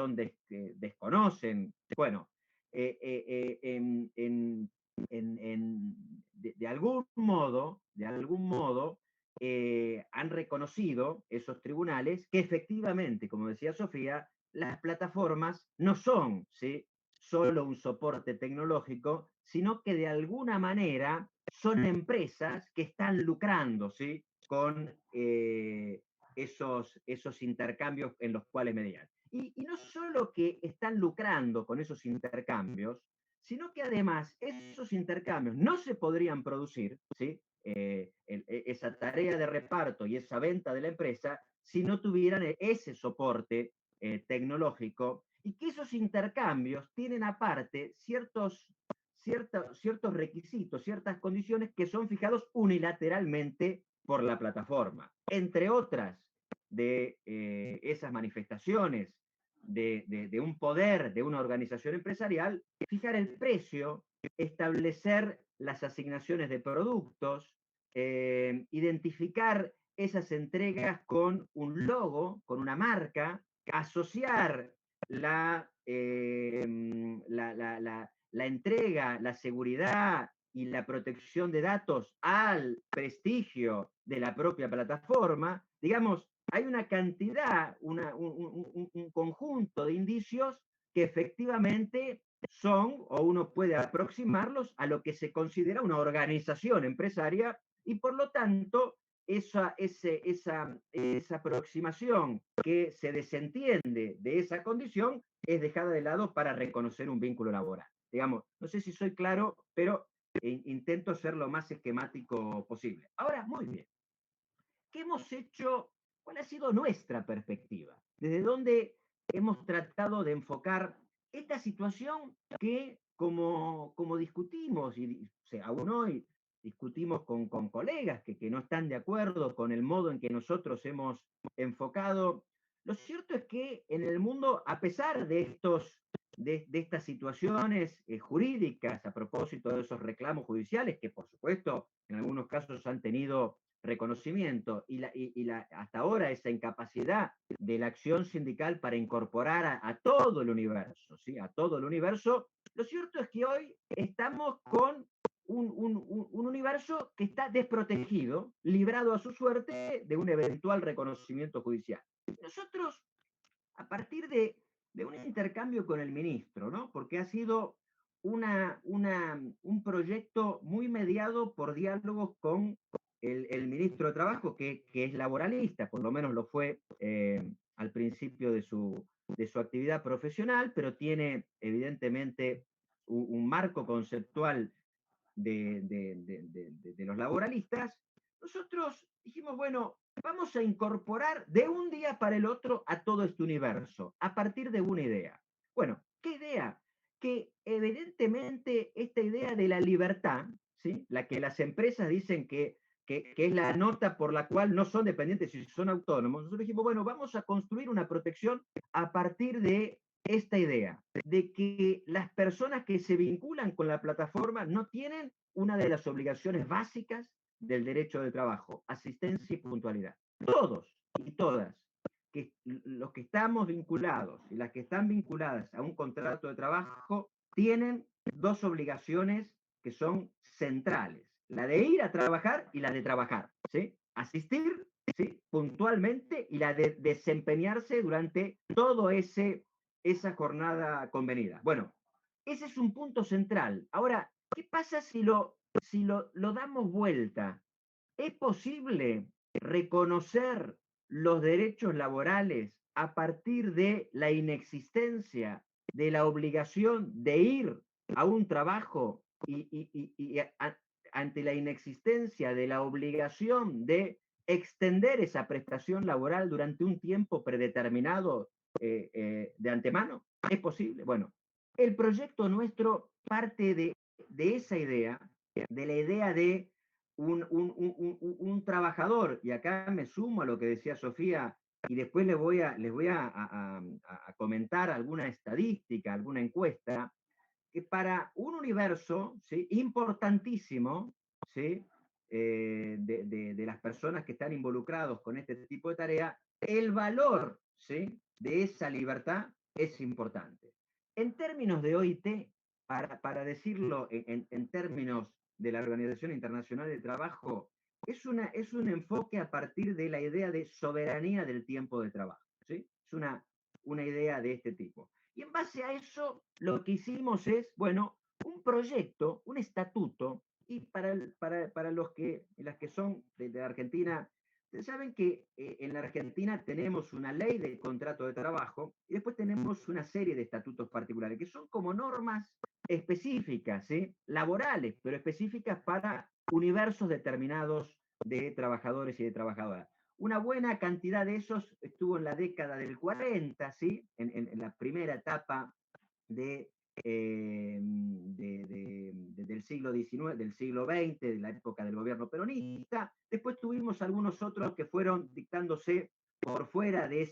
[SPEAKER 3] desconocen. Bueno, de algún modo, han reconocido esos tribunales que efectivamente, como decía Sofía, las plataformas no son, ¿sí?, solo un soporte tecnológico, sino que de alguna manera son empresas que están lucrando, ¿sí?, con esos intercambios en los cuales median. Y no solo que están lucrando con esos intercambios, sino que además esos intercambios no se podrían producir, ¿sí?, esa tarea de reparto y esa venta de la empresa si no tuvieran ese soporte tecnológico, y que esos intercambios tienen aparte ciertos requisitos, ciertas condiciones que son fijados unilateralmente por la plataforma. Entre otras de esas manifestaciones de un poder de una organización empresarial, fijar el precio, establecer las asignaciones de productos, identificar esas entregas con un logo, con una marca, asociar la entrega, la seguridad y la protección de datos al prestigio de la propia plataforma. Digamos, hay una cantidad, un conjunto de indicios que efectivamente son, o uno puede aproximarlos a lo que se considera una organización empresaria, y por lo tanto esa aproximación que se desentiende de esa condición es dejada de lado para reconocer un vínculo laboral. Digamos, no sé si soy claro, pero intento ser lo más esquemático posible. Ahora, muy bien. ¿Qué hemos hecho? ¿Cuál ha sido nuestra perspectiva? ¿Desde dónde hemos tratado de enfocar esta situación que, como discutimos, y o sea, aún hoy discutimos con colegas que no están de acuerdo con el modo en que nosotros hemos enfocado? Lo cierto es que en el mundo, a pesar de estas situaciones jurídicas, a propósito de esos reclamos judiciales, que por supuesto en algunos casos han tenido reconocimiento, y hasta ahora esa incapacidad de la acción sindical para incorporar a todo el universo, ¿sí? A todo el universo, lo cierto es que hoy estamos con un universo que está desprotegido, librado a su suerte de un eventual reconocimiento judicial. Nosotros, a partir de un intercambio con el ministro, ¿no? Porque ha sido un proyecto muy mediado por diálogos con el ministro de Trabajo, que es laboralista, por lo menos lo fue al principio de su actividad profesional, pero tiene evidentemente un marco conceptual de los laboralistas. Nosotros dijimos, bueno, vamos a incorporar de un día para el otro a todo este universo, a partir de una idea. Bueno, ¿qué idea? Que evidentemente esta idea de la libertad, ¿sí? La que las empresas dicen que es la nota por la cual no son dependientes y son autónomos, nosotros dijimos, bueno, vamos a construir una protección a partir de esta idea de que las personas que se vinculan con la plataforma no tienen una de las obligaciones básicas del derecho de trabajo: asistencia y puntualidad. Todos y todas, los que estamos vinculados y las que están vinculadas a un contrato de trabajo, tienen dos obligaciones que son centrales: la de ir a trabajar y la de trabajar, ¿sí? Asistir, ¿sí?, puntualmente, y la de desempeñarse durante todo esa jornada convenida. Bueno, ese es un punto central. Ahora, ¿qué pasa si lo damos vuelta? ¿Es posible reconocer los derechos laborales a partir de la inexistencia de la obligación de ir a un trabajo y ante la inexistencia de la obligación de extender esa prestación laboral durante un tiempo predeterminado de antemano? ¿Es posible? Bueno, el proyecto nuestro parte de esa idea, de la idea de un trabajador, y acá me sumo a lo que decía Sofía, y después les voy a comentar alguna estadística, alguna encuesta, que para un universo, ¿sí?, importantísimo, ¿sí?, de las personas que están involucrados con este tipo de tarea, el valor, ¿sí?, de esa libertad es importante. En términos de OIT, para decirlo en términos de la Organización Internacional del Trabajo, es un enfoque a partir de la idea de soberanía del tiempo de trabajo, ¿sí? Es una idea de este tipo. Y en base a eso, lo que hicimos es, bueno, un proyecto, un estatuto, y para los que, las que son de Argentina, ustedes saben que en la Argentina tenemos una ley de contrato de trabajo y después tenemos una serie de estatutos particulares, que son como normas específicas, ¿sí?, laborales, pero específicas para universos determinados de trabajadores y de trabajadoras. Una buena cantidad de esos estuvo en la década del 40, ¿sí?, en la primera etapa de del siglo XIX, del siglo XX, de la época del gobierno peronista. Después tuvimos algunos otros que fueron dictándose por fuera de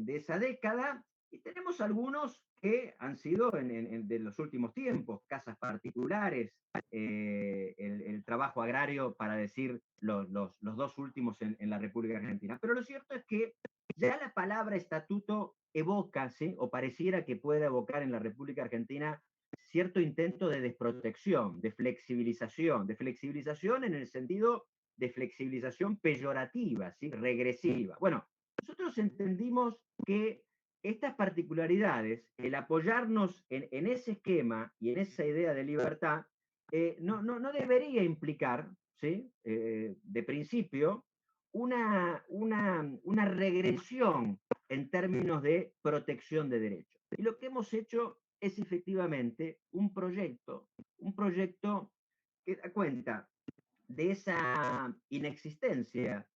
[SPEAKER 3] esa década, y tenemos algunos que han sido de los últimos tiempos, casas particulares, el trabajo agrario, para decir los dos últimos en la República Argentina. Pero lo cierto es que ya la palabra estatuto evoca, ¿sí?, o pareciera que pueda evocar en la República Argentina cierto intento de desprotección, de flexibilización en el sentido de flexibilización peyorativa, ¿sí?, regresiva. Bueno, nosotros entendimos que estas particularidades, el apoyarnos en ese esquema y en esa idea de libertad, no debería implicar, ¿sí?, de principio, una regresión en términos de protección de derechos. Y lo que hemos hecho es efectivamente un proyecto que da cuenta de esa inexistencia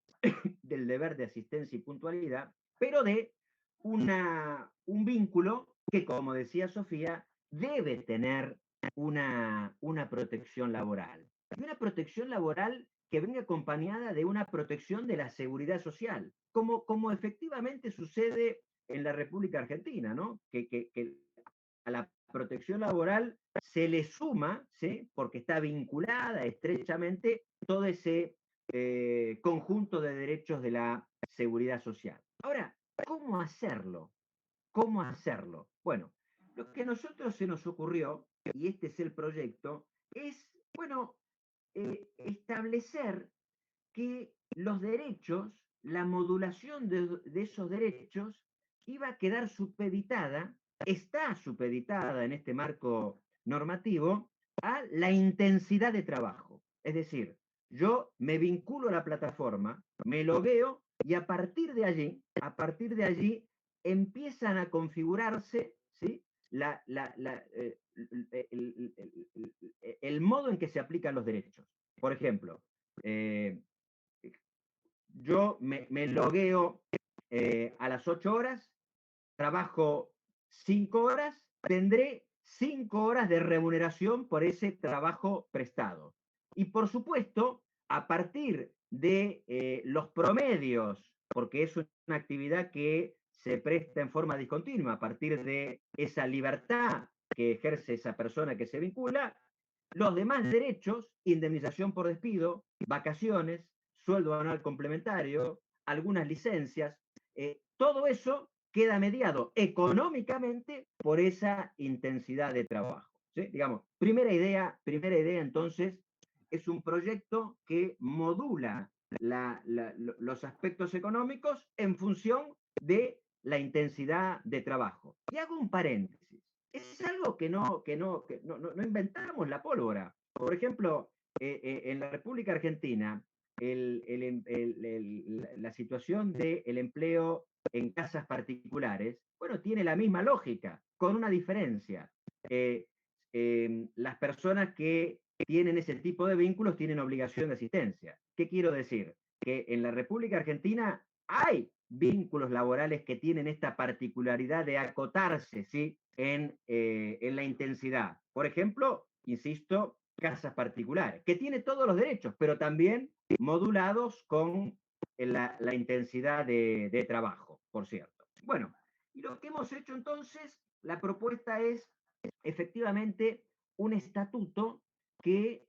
[SPEAKER 3] del deber de asistencia y puntualidad, pero de un vínculo que, como decía Sofía, debe tener una protección laboral. Y una protección laboral que venga acompañada de una protección de la seguridad social, como efectivamente sucede en la República Argentina, ¿no? Que a la protección laboral se le suma, ¿sí?, porque está vinculada estrechamente todo ese conjunto de derechos de la seguridad social. Ahora, ¿cómo hacerlo? ¿Cómo hacerlo? Bueno, lo que a nosotros se nos ocurrió, y este es el proyecto, es, bueno, establecer que los derechos, la modulación de esos derechos, iba a quedar supeditada, está supeditada en este marco normativo, a la intensidad de trabajo. Es decir, yo me vinculo a la plataforma, me logueo, y a partir de allí empiezan a configurarse, ¿sí?, el modo en que se aplican los derechos. Por ejemplo, yo me logueo a las 8 horas, trabajo 5 horas, tendré 5 horas de remuneración por ese trabajo prestado. Y por supuesto, a partir de los promedios, porque es una actividad que se presta en forma discontinua, a partir de esa libertad que ejerce esa persona que se vincula, los demás derechos, indemnización por despido, vacaciones, sueldo anual complementario, algunas licencias, todo eso queda mediado económicamente por esa intensidad de trabajo, ¿sí? Digamos, primera idea entonces, es un proyecto que modula los aspectos económicos en función de la intensidad de trabajo. Y hago un paréntesis. Es algo que no inventamos la pólvora. Por ejemplo, en la República Argentina, la situación del empleo en casas particulares, bueno, tiene la misma lógica, con una diferencia. Las personas que tienen ese tipo de vínculos tienen obligación de asistencia. ¿Qué quiero decir? Que en la República Argentina hay vínculos laborales que tienen esta particularidad de acotarse, ¿sí?, en la intensidad. Por ejemplo, insisto, casas particulares, que tiene todos los derechos, pero también modulados con la intensidad de trabajo, por cierto. Bueno, y lo que hemos hecho entonces, la propuesta es efectivamente un estatuto que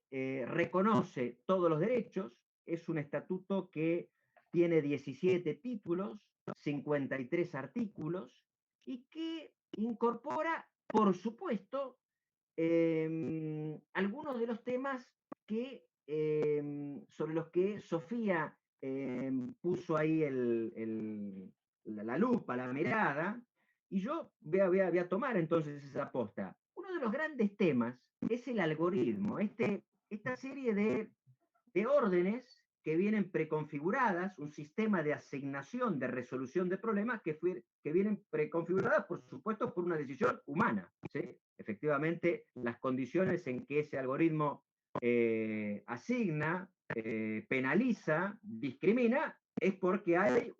[SPEAKER 3] reconoce todos los derechos, es un estatuto que tiene 17 títulos, 53 artículos, y que incorpora, por supuesto, algunos de los temas sobre los que Sofía puso ahí la lupa, la mirada, y yo voy a tomar entonces esa posta. Uno de los grandes temas es el algoritmo, esta serie de órdenes que vienen preconfiguradas, un sistema de asignación, de resolución de problemas que vienen preconfiguradas, por supuesto, por una decisión humana, ¿sí? Efectivamente, las condiciones en que ese algoritmo asigna, penaliza, discrimina, es porque hay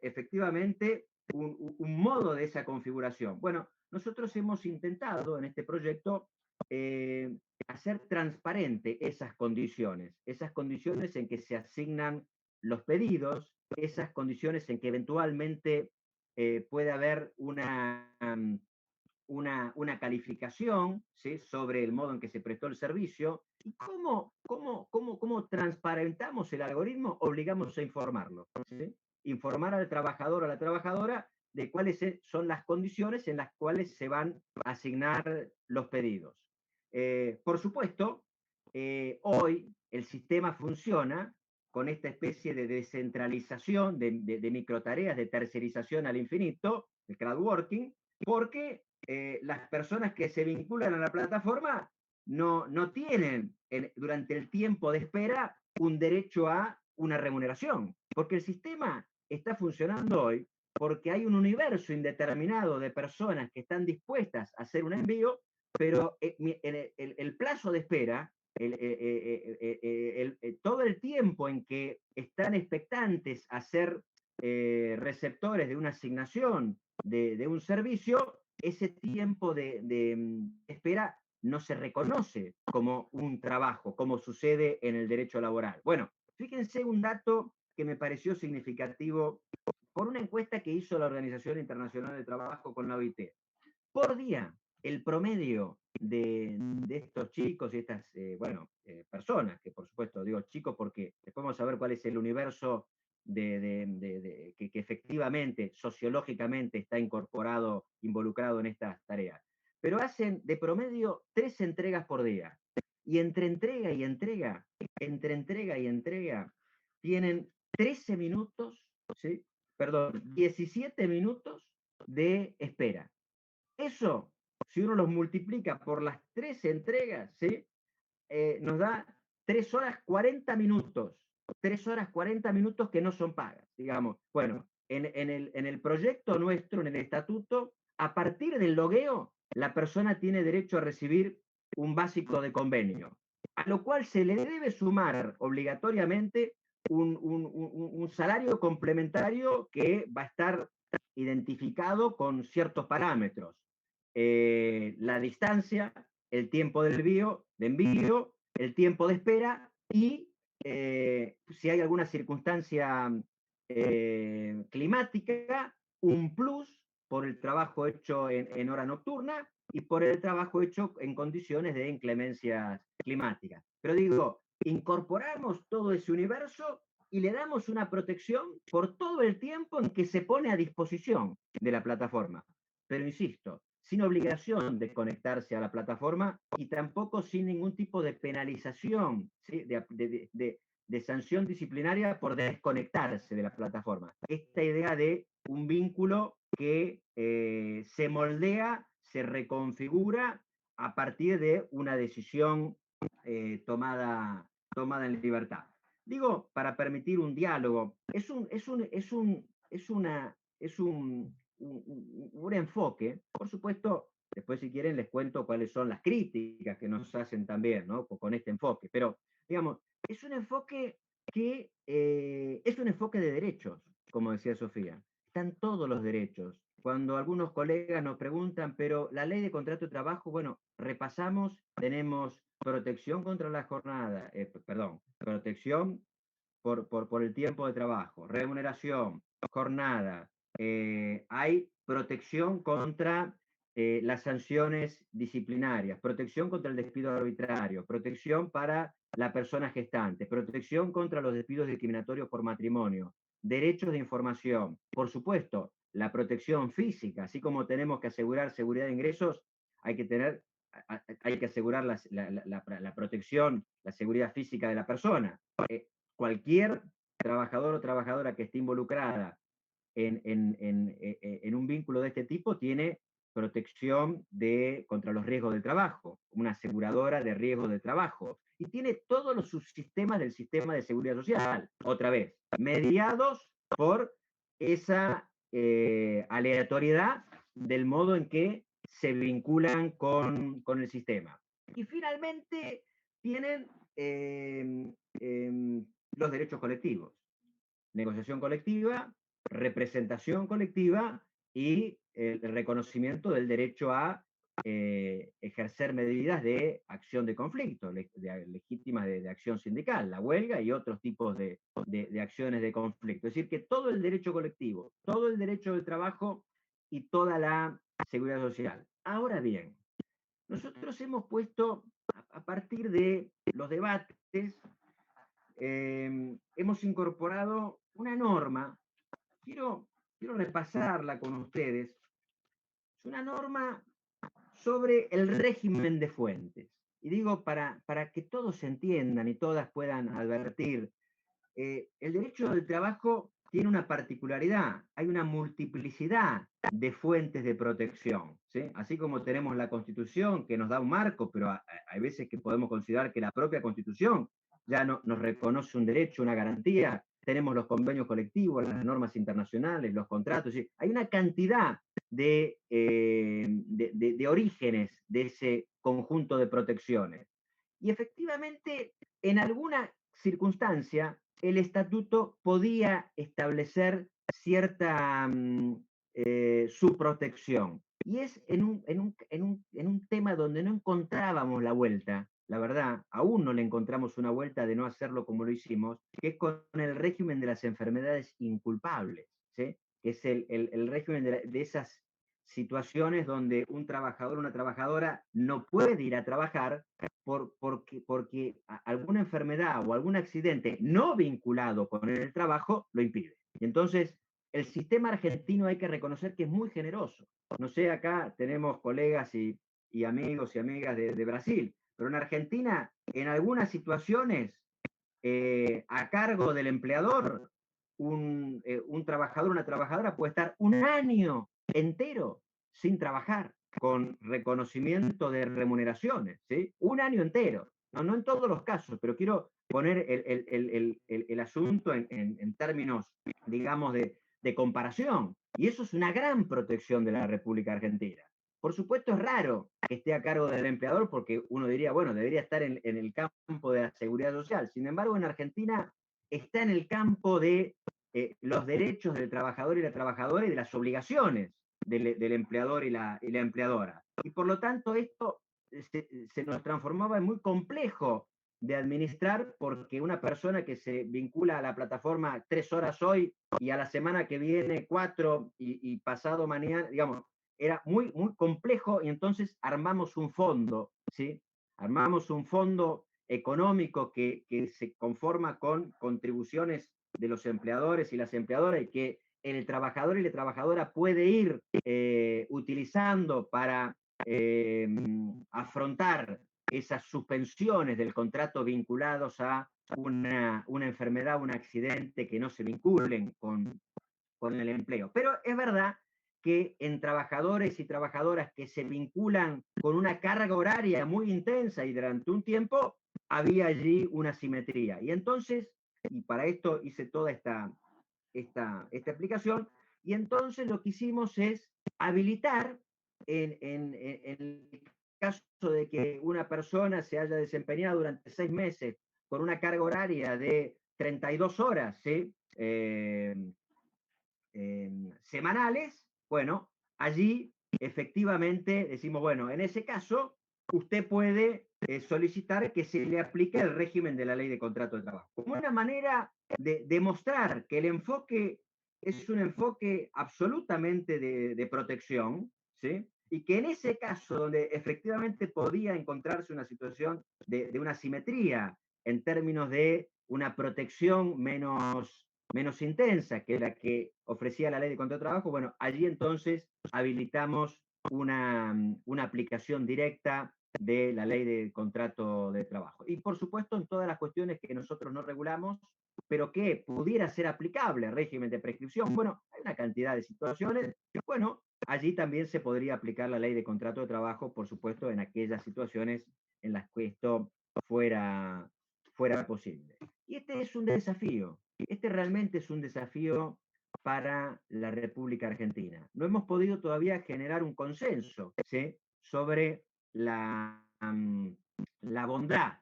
[SPEAKER 3] efectivamente un modo de esa configuración. Bueno, nosotros hemos intentado en este proyecto hacer transparente esas condiciones en que se asignan los pedidos, esas condiciones en que eventualmente puede haber una calificación, ¿sí?, sobre el modo en que se prestó el servicio, y cómo transparentamos el algoritmo, obligamos a informarlo, ¿sí? Informar al trabajador o a la trabajadora de cuáles son las condiciones en las cuales se van a asignar los pedidos. Por supuesto, hoy el sistema funciona con esta especie de descentralización de microtareas, de tercerización al infinito, el crowdworking, porque las personas que se vinculan a la plataforma no tienen durante el tiempo de espera un derecho a una remuneración, porque el sistema está funcionando hoy porque hay un universo indeterminado de personas que están dispuestas a hacer un envío, pero el plazo de espera, todo el tiempo en que están expectantes a ser receptores de una asignación de un servicio, ese tiempo de espera no se reconoce como un trabajo, como sucede en el derecho laboral. Bueno, fíjense un dato que me pareció significativo por una encuesta que hizo la Organización Internacional del Trabajo con la OIT. Por día, el promedio de estos chicos y estas personas, que por supuesto digo chicos porque después vamos a ver cuál es el universo que efectivamente, sociológicamente está involucrado en estas tareas. Pero hacen de promedio 3 entregas por día. Y entre entrega y entrega, tienen 13 minutos, ¿sí? Perdón, 17 minutos de espera. Eso, si uno los multiplica por las 3 entregas, ¿sí?, nos da 3 horas 40 minutos. 3 horas 40 minutos que no son pagas, digamos. Bueno, en el proyecto nuestro, en el estatuto, a partir del logueo, la persona tiene derecho a recibir un básico de convenio, a lo cual se le debe sumar obligatoriamente un salario complementario que va a estar identificado con ciertos parámetros. La distancia, el tiempo de envío, el tiempo de espera y si hay alguna circunstancia climática, un plus por el trabajo hecho en hora nocturna y por el trabajo hecho en condiciones de inclemencias climáticas. Pero digo, incorporamos todo ese universo y le damos una protección por todo el tiempo en que se pone a disposición de la plataforma. Pero insisto, sin obligación de conectarse a la plataforma y tampoco sin ningún tipo de penalización, ¿sí?, de sanción disciplinaria por desconectarse de la plataforma. Esta idea de un vínculo que se moldea, se reconfigura a partir de una decisión tomada en libertad. Digo, para permitir un diálogo, es un enfoque, por supuesto, después si quieren les cuento cuáles son las críticas que nos hacen también, ¿no?, con este enfoque, pero digamos, es un enfoque que es un enfoque de derechos, como decía Sofía. Están todos los derechos. Cuando algunos colegas nos preguntan, pero la ley de contrato de trabajo, bueno, repasamos, tenemos protección contra la jornada, protección por el tiempo de trabajo, remuneración, jornada, hay protección contra las sanciones disciplinarias, protección contra el despido arbitrario, protección para la persona gestante, protección contra los despidos discriminatorios por matrimonio, derechos de información, por supuesto, la protección física, así como tenemos que asegurar seguridad de ingresos, hay que asegurar la protección, la seguridad física de la persona. Cualquier trabajador o trabajadora que esté involucrada en un vínculo de este tipo tiene protección contra los riesgos del trabajo, una aseguradora de riesgos de trabajo, y tiene todos los subsistemas del sistema de seguridad social, otra vez, mediados por esa aleatoriedad del modo en que se vinculan con el sistema. Y finalmente tienen los derechos colectivos, negociación colectiva, representación colectiva y el reconocimiento del derecho a ejercer medidas de acción de conflicto, legítimas de acción sindical, la huelga y otros tipos de acciones de conflicto. Es decir, que todo el derecho colectivo, todo el derecho del trabajo y toda la seguridad social. Ahora bien, nosotros hemos puesto, a partir de los debates, hemos incorporado una norma. Quiero repasarla con ustedes. Es una norma sobre el régimen de fuentes. Y digo, para que todos entiendan y todas puedan advertir, el derecho del trabajo tiene una particularidad, hay una multiplicidad de fuentes de protección, ¿sí? Así como tenemos la Constitución que nos da un marco, pero hay veces que podemos considerar que la propia Constitución ya no, nos reconoce un derecho, una garantía, tenemos los convenios colectivos, las normas internacionales, los contratos, ¿sí? Hay una cantidad de orígenes de ese conjunto de protecciones. Y efectivamente, en alguna circunstancia, el estatuto podía establecer cierta subprotección. Y es en un tema donde no encontrábamos la vuelta, la verdad, aún no le encontramos una vuelta de no hacerlo como lo hicimos, que es con el régimen de las enfermedades inculpables, ¿sí? Que es el régimen de esas situaciones donde un trabajador o una trabajadora no puede ir a trabajar porque alguna enfermedad o algún accidente no vinculado con el trabajo lo impide. Y entonces, el sistema argentino hay que reconocer que es muy generoso. No sé, acá tenemos colegas y amigos y amigas de Brasil, pero en Argentina, en algunas situaciones, a cargo del empleador, un trabajador, una trabajadora puede estar un año entero sin trabajar, con reconocimiento de remuneraciones, ¿sí? Un año entero. No en todos los casos, pero quiero poner el asunto en términos, digamos, de comparación. Y eso es una gran protección de la República Argentina. Por supuesto, es raro que esté a cargo del empleador porque uno diría, bueno, debería estar en el campo de la seguridad social. Sin embargo, en Argentina está en el campo de los derechos del trabajador y la trabajadora y de las obligaciones del empleador y la empleadora. Y por lo tanto, esto se nos transformaba en muy complejo de administrar porque una persona que se vincula a la plataforma 3 horas hoy y a la semana que viene 4 y pasado mañana, digamos, era muy, muy complejo y entonces armamos un fondo, ¿sí? Armamos un fondo económico que se conforma con contribuciones de los empleadores y las empleadoras y que el trabajador y la trabajadora puede ir utilizando para afrontar esas suspensiones del contrato vinculados a una enfermedad, un accidente que no se vinculen con el empleo. Pero es verdad que en trabajadores y trabajadoras que se vinculan con una carga horaria muy intensa y durante un tiempo, había allí una simetría. Y entonces, y para esto hice toda esta explicación, y entonces lo que hicimos es habilitar en el caso de que una persona se haya desempeñado durante 6 meses con una carga horaria de 32 horas, ¿sí? Semanales, bueno, allí efectivamente decimos, bueno, en ese caso usted puede solicitar que se le aplique el régimen de la ley de contrato de trabajo. Como una manera de demostrar que el enfoque es un enfoque absolutamente de protección, ¿sí? Y que en ese caso, donde efectivamente podía encontrarse una situación de una simetría en términos de una protección menos intensa que la que ofrecía la ley de contrato de trabajo, bueno, allí entonces habilitamos una aplicación directa de la ley de contrato de trabajo. Y por supuesto en todas las cuestiones que nosotros no regulamos, pero que pudiera ser aplicable al régimen de prescripción. Bueno, hay una cantidad de situaciones, bueno, allí también se podría aplicar la ley de contrato de trabajo, por supuesto, en aquellas situaciones en las que esto fuera posible. Y este es un desafío, este realmente es un desafío para la República Argentina. No hemos podido todavía generar un consenso, ¿sí? Sobre la bondad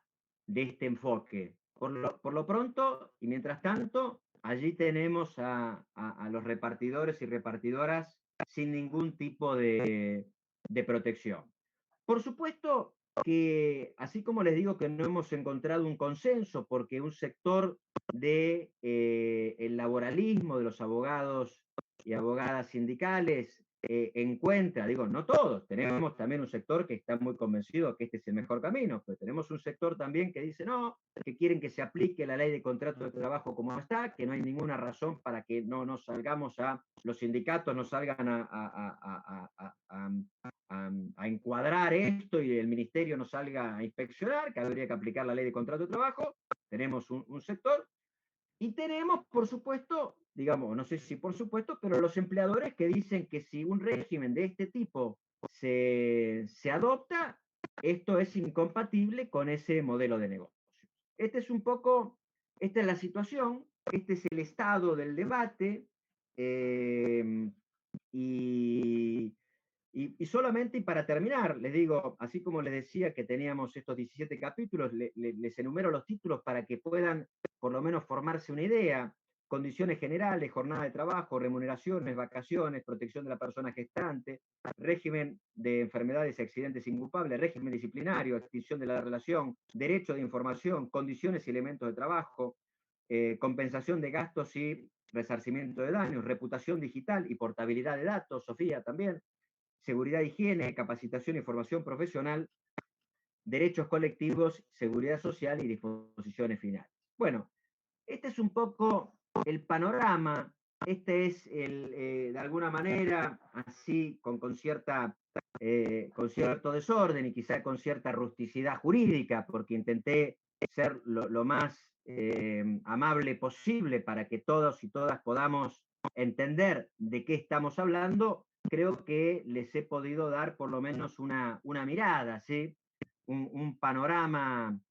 [SPEAKER 3] de este enfoque. Por lo pronto, y mientras tanto, allí tenemos a los repartidores y repartidoras sin ningún tipo de protección. Por supuesto que, así como les digo que no hemos encontrado un consenso, porque un sector de el laboralismo, de los abogados y abogadas sindicales, encuentra, digo, no todos, tenemos también un sector que está muy convencido que este es el mejor camino, pero tenemos un sector también que dice no, que quieren que se aplique la ley de contrato de trabajo como está, que no hay ninguna razón para que no nos salgamos los sindicatos no salgan a encuadrar esto y el ministerio no salga a inspeccionar, que habría que aplicar la ley de contrato de trabajo. Tenemos un sector y tenemos, por supuesto, digamos, no sé si por supuesto, pero los empleadores que dicen que si un régimen de este tipo se adopta, esto es incompatible con ese modelo de negocio. Esta es la situación, este es el estado del debate, y solamente, y para terminar, les digo, así como les decía que teníamos estos 17 capítulos, les enumero los títulos para que puedan por lo menos formarse una idea. Condiciones generales, jornada de trabajo, remuneraciones, vacaciones, protección de la persona gestante, régimen de enfermedades y accidentes inculpables, régimen disciplinario, extinción de la relación, derecho de información, condiciones y elementos de trabajo, compensación de gastos y resarcimiento de daños, reputación digital y portabilidad de datos, Sofía también, seguridad, higiene, capacitación y formación profesional, derechos colectivos, seguridad social y disposiciones finales. Bueno, este es un poco el panorama, este es de alguna manera, así con cierto desorden y quizá con cierta rusticidad jurídica, porque intenté ser lo más amable posible para que todos y todas podamos entender de qué estamos hablando. Creo que les he podido dar por lo menos una mirada, ¿sí? Un panorama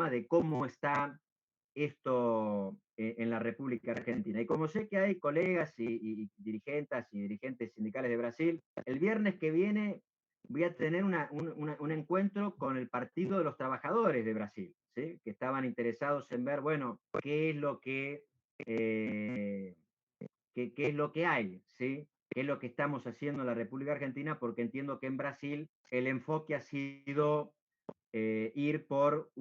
[SPEAKER 3] de cómo está esto en la República Argentina. Y como sé que hay colegas y dirigentes sindicales de Brasil, el viernes que viene voy a tener un encuentro con el Partido de los Trabajadores de Brasil, ¿sí? Que estaban interesados en ver, bueno, qué es lo que hay, ¿sí? ¿Qué es lo que estamos haciendo en la República Argentina? Porque entiendo que en Brasil el enfoque ha sido ir por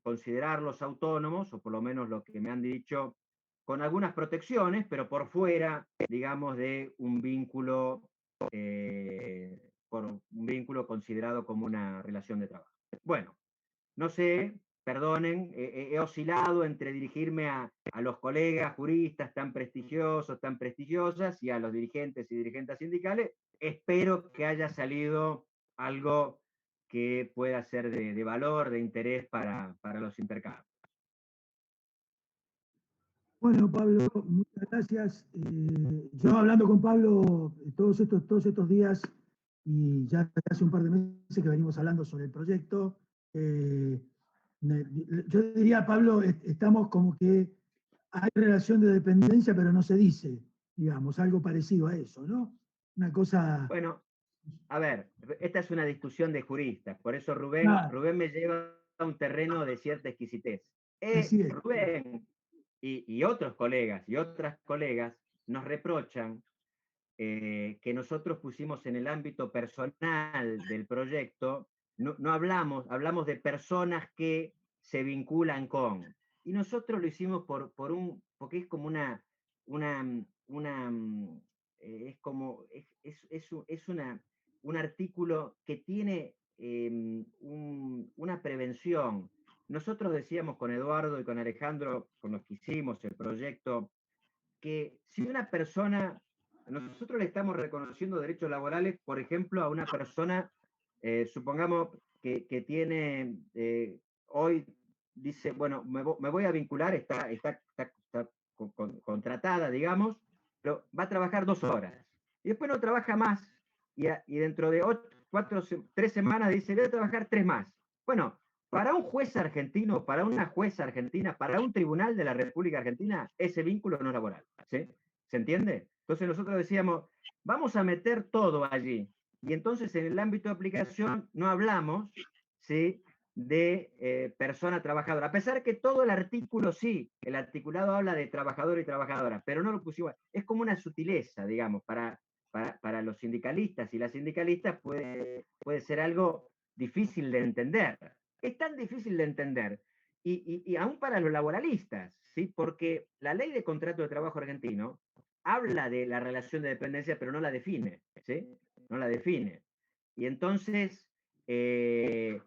[SPEAKER 3] considerarlos autónomos, o por lo menos lo que me han dicho, con algunas protecciones, pero por fuera, digamos, de un vínculo, por un vínculo considerado como una relación de trabajo. Bueno, no sé, perdonen, he oscilado entre dirigirme a los colegas juristas tan prestigiosos, tan prestigiosas, y a los dirigentes y dirigentes sindicales. Espero que haya salido algo que pueda ser de valor, de interés para los intercambios.
[SPEAKER 2] Bueno, Pablo, muchas gracias. Yo hablando con Pablo todos estos días, y ya hace un par de meses que venimos hablando sobre el proyecto, yo diría, Pablo, estamos como que hay relación de dependencia, pero no se dice, digamos, algo parecido a eso, ¿no? Una cosa...
[SPEAKER 3] Bueno, a ver, esta es una discusión de juristas, por eso Rubén me lleva a un terreno de cierta exquisitez. Rubén y otros colegas y otras colegas nos reprochan que nosotros pusimos en el ámbito personal del proyecto, no hablamos de personas que se vinculan con, y nosotros lo hicimos porque es como un artículo que tiene una prevención. Nosotros decíamos con Eduardo y con Alejandro, con los que hicimos el proyecto, que si una persona, nosotros le estamos reconociendo derechos laborales, por ejemplo, a una persona, supongamos que tiene, hoy dice, bueno, me voy a vincular, está contratada, digamos, pero va a trabajar 2 horas. Y después no trabaja más, y dentro de 3 semanas dice, voy a trabajar 3 más. Bueno, para un juez argentino, para una jueza argentina, para un tribunal de la República Argentina, ese vínculo no es laboral, ¿sí? ¿Se entiende? Entonces nosotros decíamos, vamos a meter todo allí. Y entonces en el ámbito de aplicación no hablamos, ¿sí?, de persona trabajadora. A pesar que todo el artículo, sí, el articulado habla de trabajador y trabajadora, pero no lo pusimos. Es como una sutileza, digamos, para para los sindicalistas y las sindicalistas puede ser algo difícil de entender. Es tan difícil de entender, y aún para los laboralistas, ¿sí? Porque la ley de contrato de trabajo argentino habla de la relación de dependencia, pero no la define, ¿sí? No la define. Y entonces se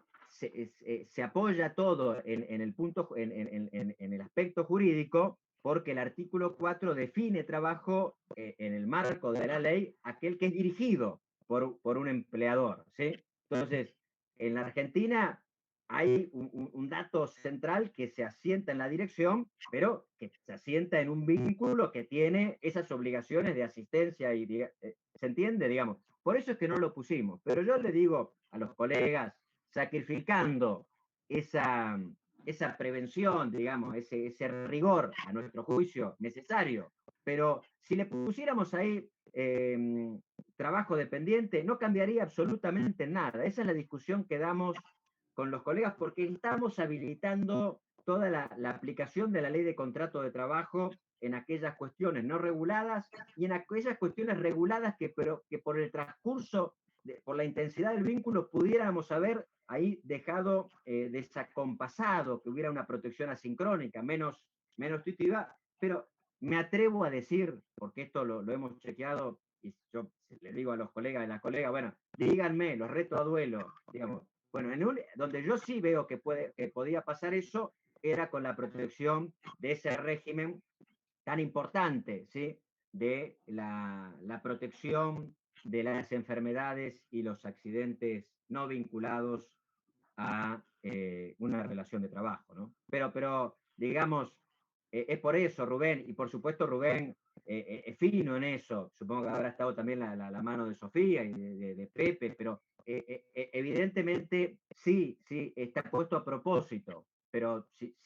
[SPEAKER 3] apoya todo en el punto, en el aspecto jurídico, porque el artículo 4 define trabajo en el marco de la ley, aquel que es dirigido por un empleador, ¿sí? Entonces, en la Argentina hay un dato central que se asienta en la dirección, pero que se asienta en un vínculo que tiene esas obligaciones de asistencia y, ¿se entiende? Digamos, por eso es que no lo pusimos. Pero yo le digo a los colegas, sacrificando esa prevención, digamos, ese rigor, a nuestro juicio, necesario, pero si le pusiéramos ahí trabajo dependiente, no cambiaría absolutamente nada. Esa es la discusión que damos con los colegas, porque estamos habilitando toda la aplicación de la ley de contrato de trabajo en aquellas cuestiones no reguladas y en aquellas cuestiones reguladas que por el transcurso, por la intensidad del vínculo, pudiéramos haber ahí dejado desacompasado, que hubiera una protección asincrónica, menos tuitiva, pero me atrevo a decir, porque esto lo hemos chequeado, y yo le digo a los colegas y las colegas, bueno, díganme, los reto a duelo, digamos. Bueno, donde yo sí veo que podía pasar eso, era con la protección de ese régimen tan importante, ¿sí? De la protección de las enfermedades y los accidentes no vinculados a una relación de trabajo, ¿no? Pero digamos, es por eso, Rubén, y por supuesto Rubén es fino en eso, supongo que habrá estado también la mano de Sofía y de Pepe, pero evidentemente sí, está puesto a propósito, pero si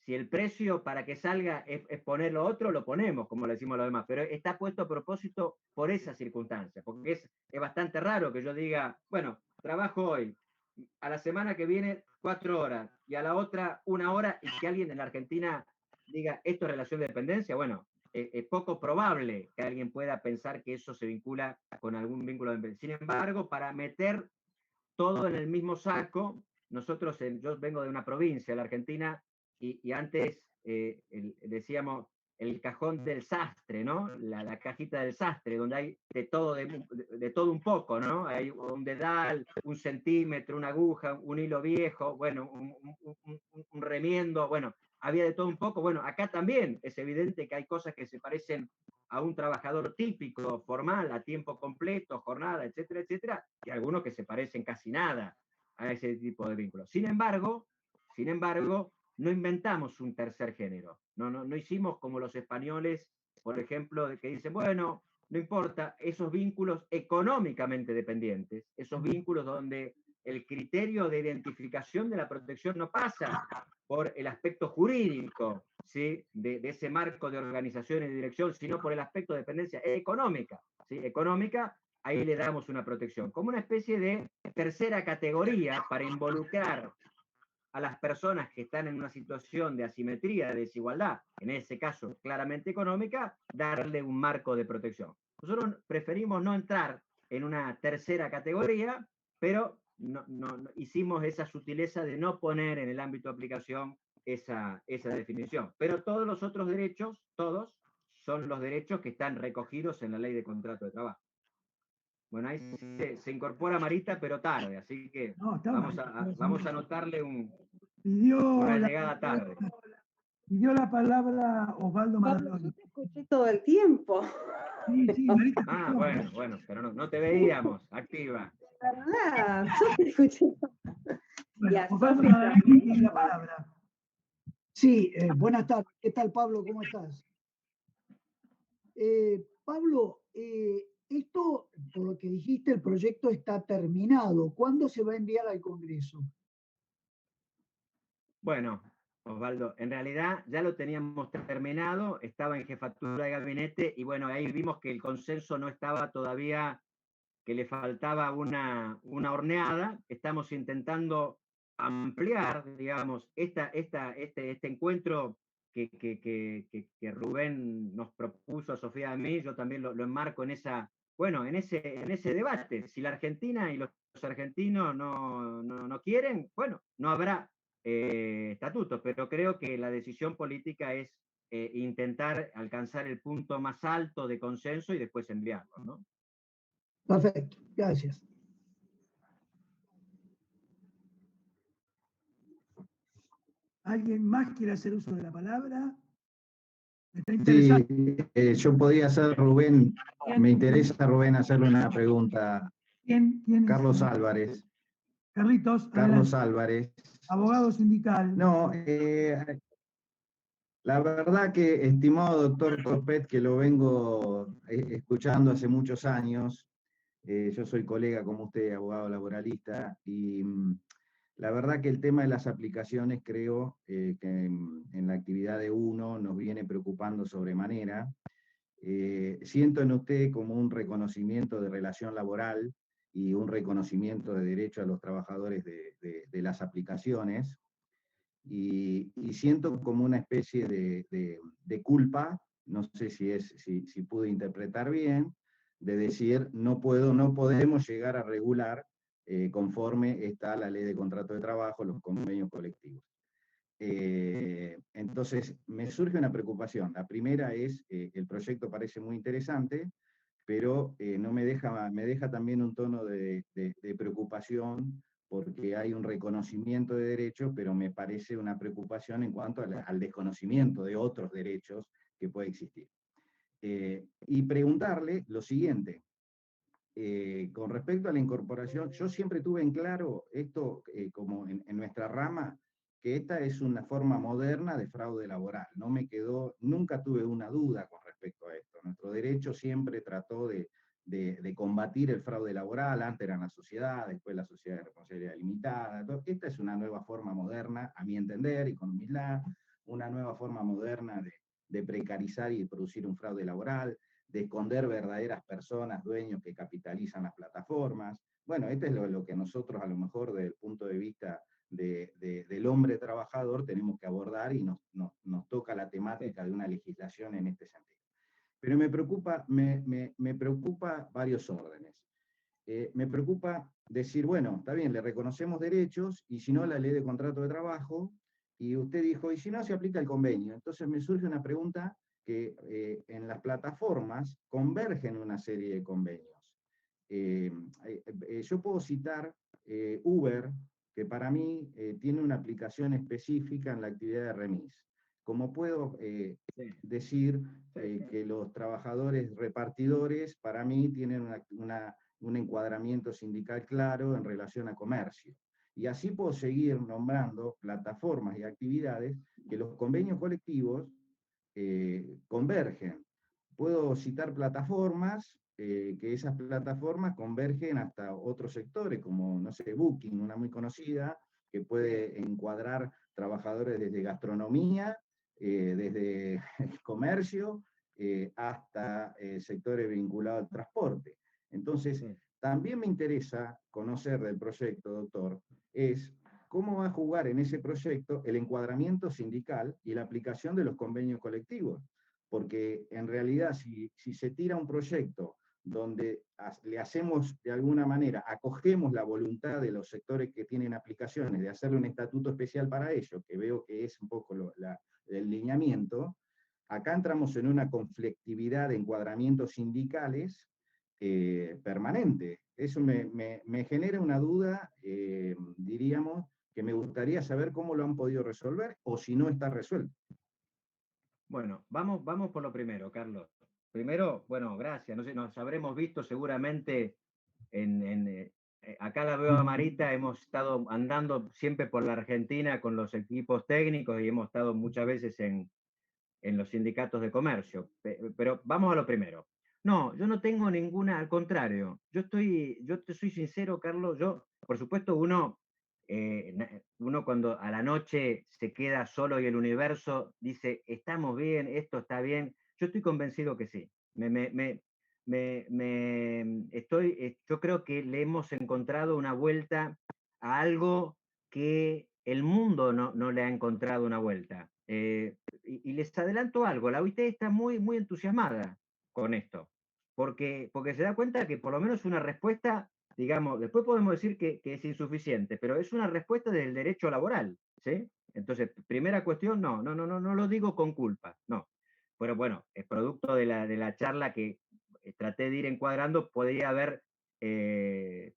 [SPEAKER 3] el precio para que salga es poner lo otro, lo ponemos, como le decimos a los demás, pero está puesto a propósito por esa circunstancia, porque es bastante raro que yo diga, bueno, trabajo hoy, a la semana que viene 4 horas, y a la otra 1 hora, y que alguien en la Argentina diga, esto es relación de dependencia, bueno, es poco probable que alguien pueda pensar que eso se vincula con algún vínculo de dependencia. Sin embargo, para meter todo en el mismo saco, nosotros, yo vengo de una provincia, la Argentina, y antes decíamos el cajón del sastre, ¿no? La cajita del sastre, donde hay de todo un poco, ¿no? Hay un dedal, un centímetro, una aguja, un hilo viejo, bueno, un remiendo, bueno, había de todo un poco. Bueno, acá también es evidente que hay cosas que se parecen a un trabajador típico, formal, a tiempo completo, jornada, etcétera, etcétera, y algunos que se parecen casi nada a ese tipo de vínculos. Sin embargo, no inventamos un tercer género. No hicimos como los españoles, por ejemplo, de que dicen, bueno, no importa, esos vínculos económicamente dependientes, esos vínculos donde el criterio de identificación de la protección no pasa por el aspecto jurídico, ¿sí? de ese marco de organización y dirección, sino por el aspecto de dependencia económica. ¿Sí? Económica, ahí le damos una protección, como una especie de tercera categoría para involucrar a las personas que están en una situación de asimetría, de desigualdad, en ese caso claramente económica, darle un marco de protección. Nosotros preferimos no entrar en una tercera categoría, pero no hicimos esa sutileza de no poner en el ámbito de aplicación esa definición. Pero todos los otros derechos, todos, son los derechos que están recogidos en la ley de contrato de trabajo. Bueno, ahí se incorpora Marita, pero tarde, así que
[SPEAKER 2] No,
[SPEAKER 3] vamos a anotarle
[SPEAKER 2] pidió
[SPEAKER 3] una
[SPEAKER 2] la,
[SPEAKER 3] llegada tarde.
[SPEAKER 2] pidió la palabra Osvaldo
[SPEAKER 9] Pablo,
[SPEAKER 2] Maradona.
[SPEAKER 9] yo te escuché todo el tiempo.
[SPEAKER 2] Sí, Marita.
[SPEAKER 3] Ah, bueno, pero no te veíamos, activa.
[SPEAKER 9] ¿Verdad? Yo te escuché.
[SPEAKER 2] Bueno,
[SPEAKER 9] Y a
[SPEAKER 2] Osvaldo
[SPEAKER 9] Sofi
[SPEAKER 2] Maradona
[SPEAKER 9] también.
[SPEAKER 2] tiene la palabra.
[SPEAKER 10] Sí, buenas tardes. ¿Qué tal, Pablo? ¿Cómo estás? Pablo, esto, por lo que dijiste, el proyecto está terminado. ¿Cuándo se va a enviar al Congreso?
[SPEAKER 3] Bueno, Osvaldo, en realidad ya lo teníamos terminado, estaba en jefatura de gabinete y bueno, ahí vimos que el consenso no estaba todavía, que le faltaba una horneada. Estamos intentando ampliar, digamos, este encuentro que Rubén nos propuso a Sofía y a mí. Yo también lo enmarco en esa bueno, en ese debate, si la Argentina y los argentinos no quieren, bueno, no habrá estatutos, pero creo que la decisión política es intentar alcanzar el punto más alto de consenso y después enviarlo, ¿no?
[SPEAKER 10] Perfecto, gracias.
[SPEAKER 2] ¿Alguien más quiere hacer uso de la palabra? Está
[SPEAKER 5] Sí,
[SPEAKER 2] interesante.
[SPEAKER 5] yo podría hacer, Rubén, me interesa, Rubén, hacerle una pregunta.
[SPEAKER 2] ¿Quién es?
[SPEAKER 5] Carlos Álvarez.
[SPEAKER 2] Carlitos,
[SPEAKER 5] Carlos
[SPEAKER 2] adelante.
[SPEAKER 5] Álvarez.
[SPEAKER 2] Abogado sindical.
[SPEAKER 5] No, la verdad que, estimado doctor Corpet, que lo vengo escuchando hace muchos años, yo soy colega como usted, abogado laboralista, y la verdad que el tema de las aplicaciones creo que en la actividad de uno nos viene preocupando sobremanera. Siento en usted como un reconocimiento de relación laboral y un reconocimiento de derecho a los trabajadores de las aplicaciones, y siento como una especie de culpa, no sé si pude interpretar bien, de decir no podemos llegar a regular conforme está la ley de contrato de trabajo, los convenios colectivos. Entonces, me surge una preocupación. La primera es, el proyecto parece muy interesante, pero no me deja también un tono de preocupación, porque hay un reconocimiento de derechos, pero me parece una preocupación en cuanto al desconocimiento de otros derechos que puede existir. Y preguntarle lo siguiente, con respecto a la incorporación, yo siempre tuve en claro esto, como en nuestra rama, que esta es una forma moderna de fraude laboral. Nunca tuve una duda con respecto a esto. Nuestro derecho siempre trató de combatir el fraude laboral. Antes eran las sociedades, después la sociedad de responsabilidad limitada. Esta es una nueva forma moderna, a mi entender, y con humildad, una nueva forma moderna de precarizar y producir un fraude laboral, de esconder verdaderas personas, dueños que capitalizan las plataformas. Bueno, esto es lo que nosotros, a lo mejor, desde el punto de vista del hombre trabajador, tenemos que abordar, y nos toca la temática de una legislación en este sentido. Pero me preocupa varios órdenes. Me preocupa decir, bueno, está bien, le reconocemos derechos, y si no, la ley de contrato de trabajo, y usted dijo, y si no, se aplica el convenio. Entonces me surge una pregunta, que en las plataformas convergen una serie de convenios. Yo puedo citar Uber, que para mí tiene una aplicación específica en la actividad de remis. Como puedo decir que los trabajadores repartidores, para mí, tienen un encuadramiento sindical claro en relación a comercio. Y así puedo seguir nombrando plataformas y actividades que los convenios colectivos convergen. Puedo citar plataformas, que esas plataformas convergen hasta otros sectores, como, no sé, Booking, una muy conocida, que puede encuadrar trabajadores desde gastronomía, desde comercio, hasta sectores vinculados al transporte. Entonces, también me interesa conocer del proyecto, doctor, es cómo va a jugar en ese proyecto el encuadramiento sindical y la aplicación de los convenios colectivos. Porque en realidad, si se tira un proyecto donde le hacemos de alguna manera, acogemos la voluntad de los sectores que tienen aplicaciones de hacerle un estatuto especial para ellos, que veo que es un poco el lineamiento, acá entramos en una conflictividad de encuadramientos sindicales permanente. Eso me genera una duda, diríamos, que me gustaría saber cómo lo han podido resolver, o si no está resuelto.
[SPEAKER 3] Bueno, vamos por lo primero, Carlos. Primero, bueno, gracias. No sé, nos habremos visto seguramente acá la veo a Marita, hemos estado andando siempre por la Argentina con los equipos técnicos, y hemos estado muchas veces en los sindicatos de comercio. Pero vamos a lo primero. No, yo no tengo ninguna, al contrario. Yo te soy sincero, Carlos, por supuesto, uno cuando a la noche se queda solo y el universo dice, estamos bien, esto está bien, yo estoy convencido que sí. Yo creo que le hemos encontrado una vuelta a algo que el mundo no le ha encontrado una vuelta. Y les adelanto algo, la OIT está muy, muy entusiasmada con esto, porque se da cuenta que por lo menos una respuesta, digamos, después podemos decir que es insuficiente, pero es una respuesta del derecho laboral, ¿sí? Entonces, primera cuestión, no lo digo con culpa, no. Pero bueno, es producto de la charla que traté de ir encuadrando, podría haber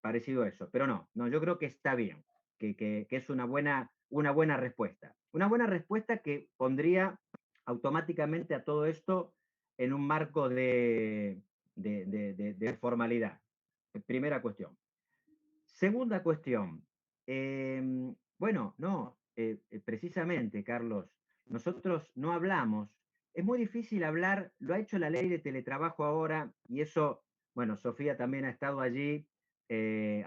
[SPEAKER 3] parecido eso, pero no, yo creo que está bien, que es una buena respuesta. Una buena respuesta que pondría automáticamente a todo esto en un marco de formalidad. Primera cuestión. Segunda cuestión. Bueno, no, precisamente, Carlos, nosotros no hablamos. Es muy difícil hablar, lo ha hecho la ley de teletrabajo ahora, y eso, bueno, Sofía también ha estado allí.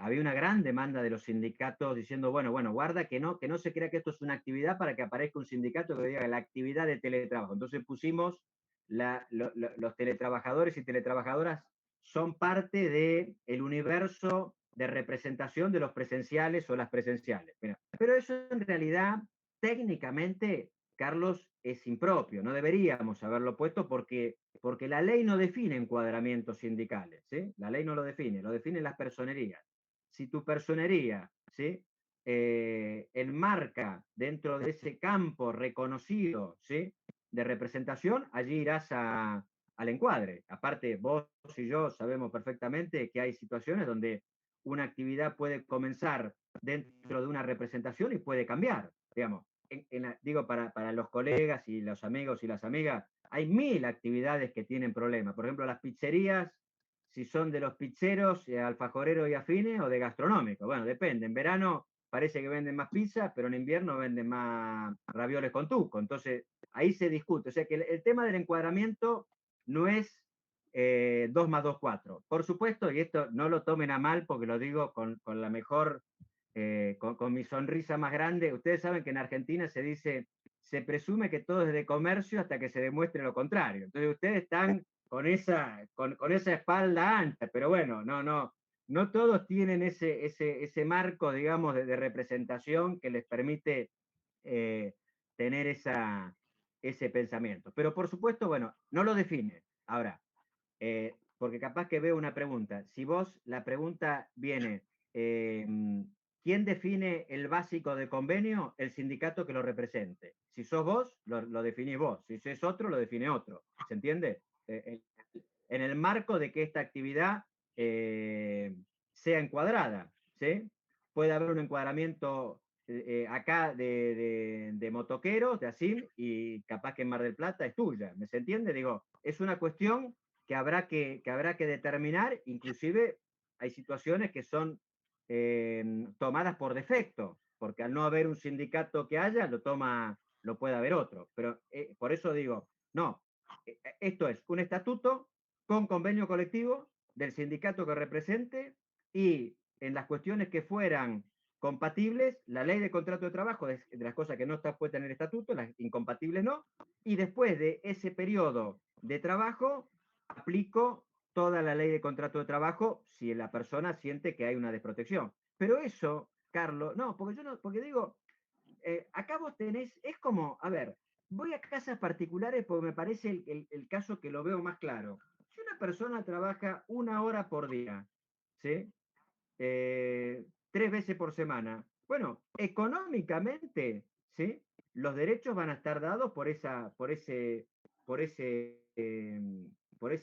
[SPEAKER 3] Había una gran demanda de los sindicatos diciendo, bueno, guarda que no se crea que esto es una actividad para que aparezca un sindicato que diga la actividad de teletrabajo. Entonces pusimos los teletrabajadores y teletrabajadoras son parte del universo de representación de los presenciales o las presenciales. Mira, pero eso en realidad, técnicamente, Carlos, es impropio. No deberíamos haberlo puesto porque la ley no define encuadramientos sindicales, ¿sí? La ley no lo definen las personerías. Si tu personería, ¿sí? Enmarca dentro de ese campo reconocido, ¿sí? De representación, allí irás al encuadre. Aparte, vos y yo sabemos perfectamente que hay situaciones donde una actividad puede comenzar dentro de una representación y puede cambiar. Digamos, digo, para los colegas y los amigos y las amigas, hay 1000 actividades que tienen problemas. Por ejemplo, las pizzerías, si son de los pizzeros, alfajoreros y afines, o de gastronómicos. Bueno, depende. En verano parece que venden más pizza, pero en invierno venden más ravioles con tuco. Entonces, ahí se discute. O sea que el tema del encuadramiento no es 2 más 2, 4. Por supuesto, y esto no lo tomen a mal porque lo digo con la mejor, con mi sonrisa más grande. Ustedes saben que en Argentina se dice, se presume que todo es de comercio hasta que se demuestre lo contrario. Entonces ustedes están con esa espalda ancha, pero bueno, no todos tienen ese marco, digamos, de representación que les permite tener ese pensamiento. Pero por supuesto, bueno, no lo define. Ahora, porque capaz que veo una pregunta. Si vos, la pregunta viene, ¿quién define el básico de convenio? El sindicato que lo represente. Si sos vos, lo definís vos. Si sos otro, lo define otro. ¿Se entiende? En el marco de que esta actividad sea encuadrada, ¿sí? Puede haber un encuadramiento acá de motoqueros, de ASIM, y capaz que en Mar del Plata es tuya. ¿Me se entiende? Digo, es una cuestión que habrá que determinar. Inclusive hay situaciones que son tomadas por defecto, porque al no haber un sindicato que haya, lo puede haber otro. Pero por eso digo, no, esto es un estatuto con convenio colectivo del sindicato que represente, y en las cuestiones que fueran compatibles, la ley de contrato de trabajo es de las cosas que no está puesta en el estatuto, las incompatibles no, y después de ese periodo de trabajo, aplico toda la ley de contrato de trabajo si la persona siente que hay una desprotección. Pero eso, Carlos, no, porque digo, acá vos tenés, es como, a ver, voy a casas particulares porque me parece el caso que lo veo más claro. Si una persona trabaja 1 hora por día, ¿sí? 3 veces por semana, bueno, económicamente, ¿sí? Los derechos van a estar dados por esa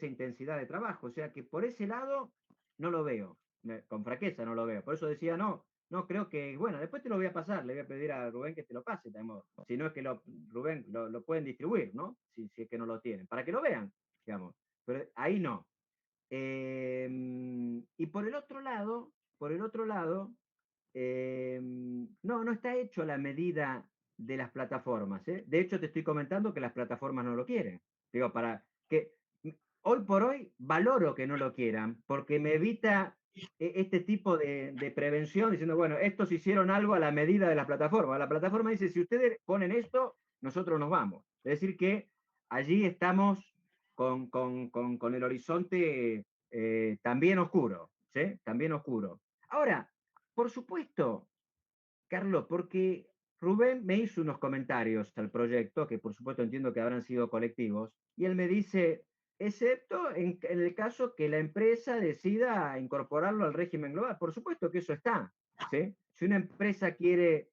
[SPEAKER 3] intensidad de trabajo. O sea que por ese lado no lo veo, con franqueza no lo veo. Por eso decía, no creo que, bueno, después te lo voy a pasar, le voy a pedir a Rubén que te lo pase, si no es que Rubén lo pueden distribuir, ¿no? Si es que no lo tienen, para que lo vean, digamos. Pero ahí no. Y por el otro lado, no está hecho a la medida de las plataformas, ¿eh? De hecho, te estoy comentando que las plataformas no lo quieren. Digo, para que hoy por hoy valoro que no lo quieran, porque me evita este tipo de prevención, diciendo, bueno, estos hicieron algo a la medida de las plataformas. La plataforma dice, si ustedes ponen esto, nosotros nos vamos. Es decir, que allí estamos con el horizonte también oscuro, ¿sí? También oscuro. Ahora, por supuesto, Carlos, porque Rubén me hizo unos comentarios al proyecto, que por supuesto entiendo que habrán sido colectivos, y él me dice, excepto en el caso que la empresa decida incorporarlo al régimen global. Por supuesto que eso está, ¿sí? Si una empresa quiere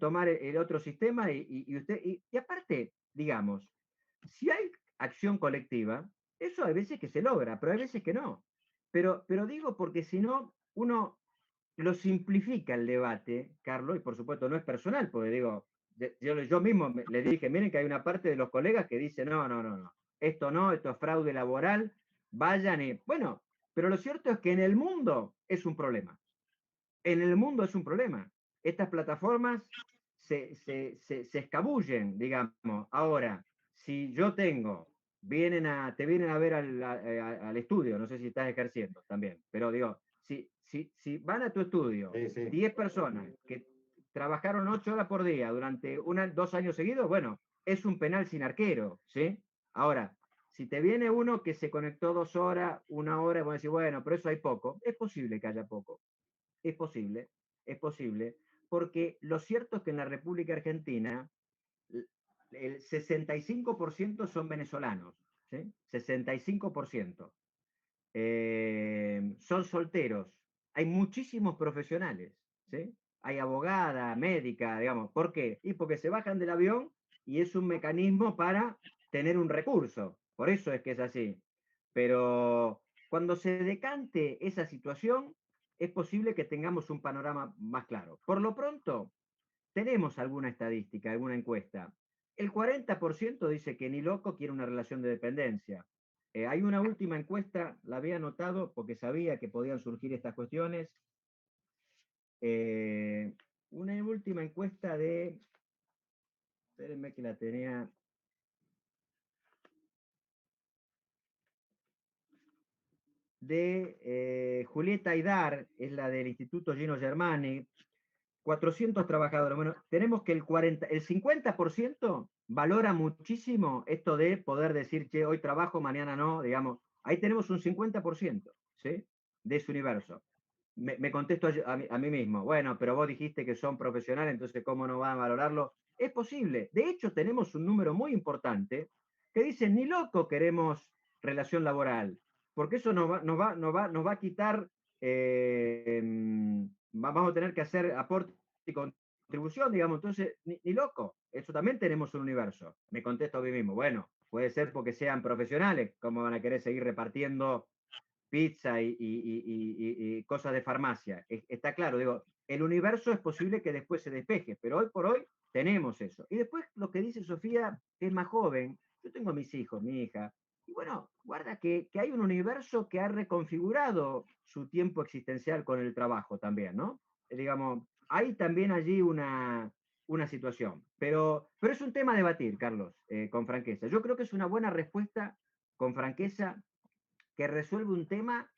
[SPEAKER 3] tomar el otro sistema y aparte, digamos, si hay acción colectiva, eso hay veces que se logra, pero hay veces que no. Pero digo porque si no, uno lo simplifica el debate, Carlos, y por supuesto no es personal, porque digo, yo mismo le dije, miren que hay una parte de los colegas que dice, no, esto es fraude laboral, vayan y... Bueno, pero lo cierto es que en el mundo es un problema. En el mundo es un problema. Estas plataformas se escabullen, digamos. Ahora, si yo tengo, te vienen a ver al estudio, no sé si estás ejerciendo también, pero digo, si van a tu estudio
[SPEAKER 5] Sí, sí.
[SPEAKER 3] 10 personas que trabajaron 8 horas por día durante 2 años seguidos, bueno, es un penal sin arquero, ¿sí? Ahora, si te viene uno que se conectó 2 horas, 1 hora, vos decís, bueno, pero eso hay poco, es posible que haya poco. Es posible, porque lo cierto es que en la República Argentina el 65% son venezolanos, ¿sí? 65%. Son solteros. Hay muchísimos profesionales, ¿sí? Hay abogada, médica, digamos. ¿Por qué? Y porque se bajan del avión y es un mecanismo para tener un recurso. Por eso es que es así. Pero cuando se decante esa situación, es posible que tengamos un panorama más claro. Por lo pronto, tenemos alguna estadística, alguna encuesta. El 40% dice que ni loco quiere una relación de dependencia. Hay una última encuesta, la había anotado porque sabía que podían surgir estas cuestiones. Una última encuesta espérenme que la tenía, de Julieta Aidar, es la del Instituto Gino Germani, 400 trabajadores. Bueno, tenemos que el 50% valora muchísimo esto de poder decir, che, hoy trabajo, mañana no, digamos. Ahí tenemos un 50%, ¿sí? De ese universo. Me contesto a mí mismo, bueno, pero vos dijiste que son profesionales, entonces ¿cómo no van a valorarlo? Es posible. De hecho, tenemos un número muy importante que dice, ni loco queremos relación laboral, porque eso nos va a quitar vamos a tener que hacer aporte y contribución, digamos, entonces, ni loco, eso también tenemos un universo. Me contesto a mí mismo, bueno, puede ser porque sean profesionales, como van a querer seguir repartiendo pizza y cosas de farmacia. Está claro, digo, el universo es posible que después se despeje, pero hoy por hoy tenemos eso. Y después lo que dice Sofía, que es más joven, yo tengo mis hijos, mi hija, y bueno, guarda que hay un universo que ha reconfigurado su tiempo existencial con el trabajo también, ¿no? Digamos, hay también allí una situación. Pero es un tema a debatir, Carlos, con franqueza. Yo creo que es una buena respuesta, con franqueza, que resuelve un tema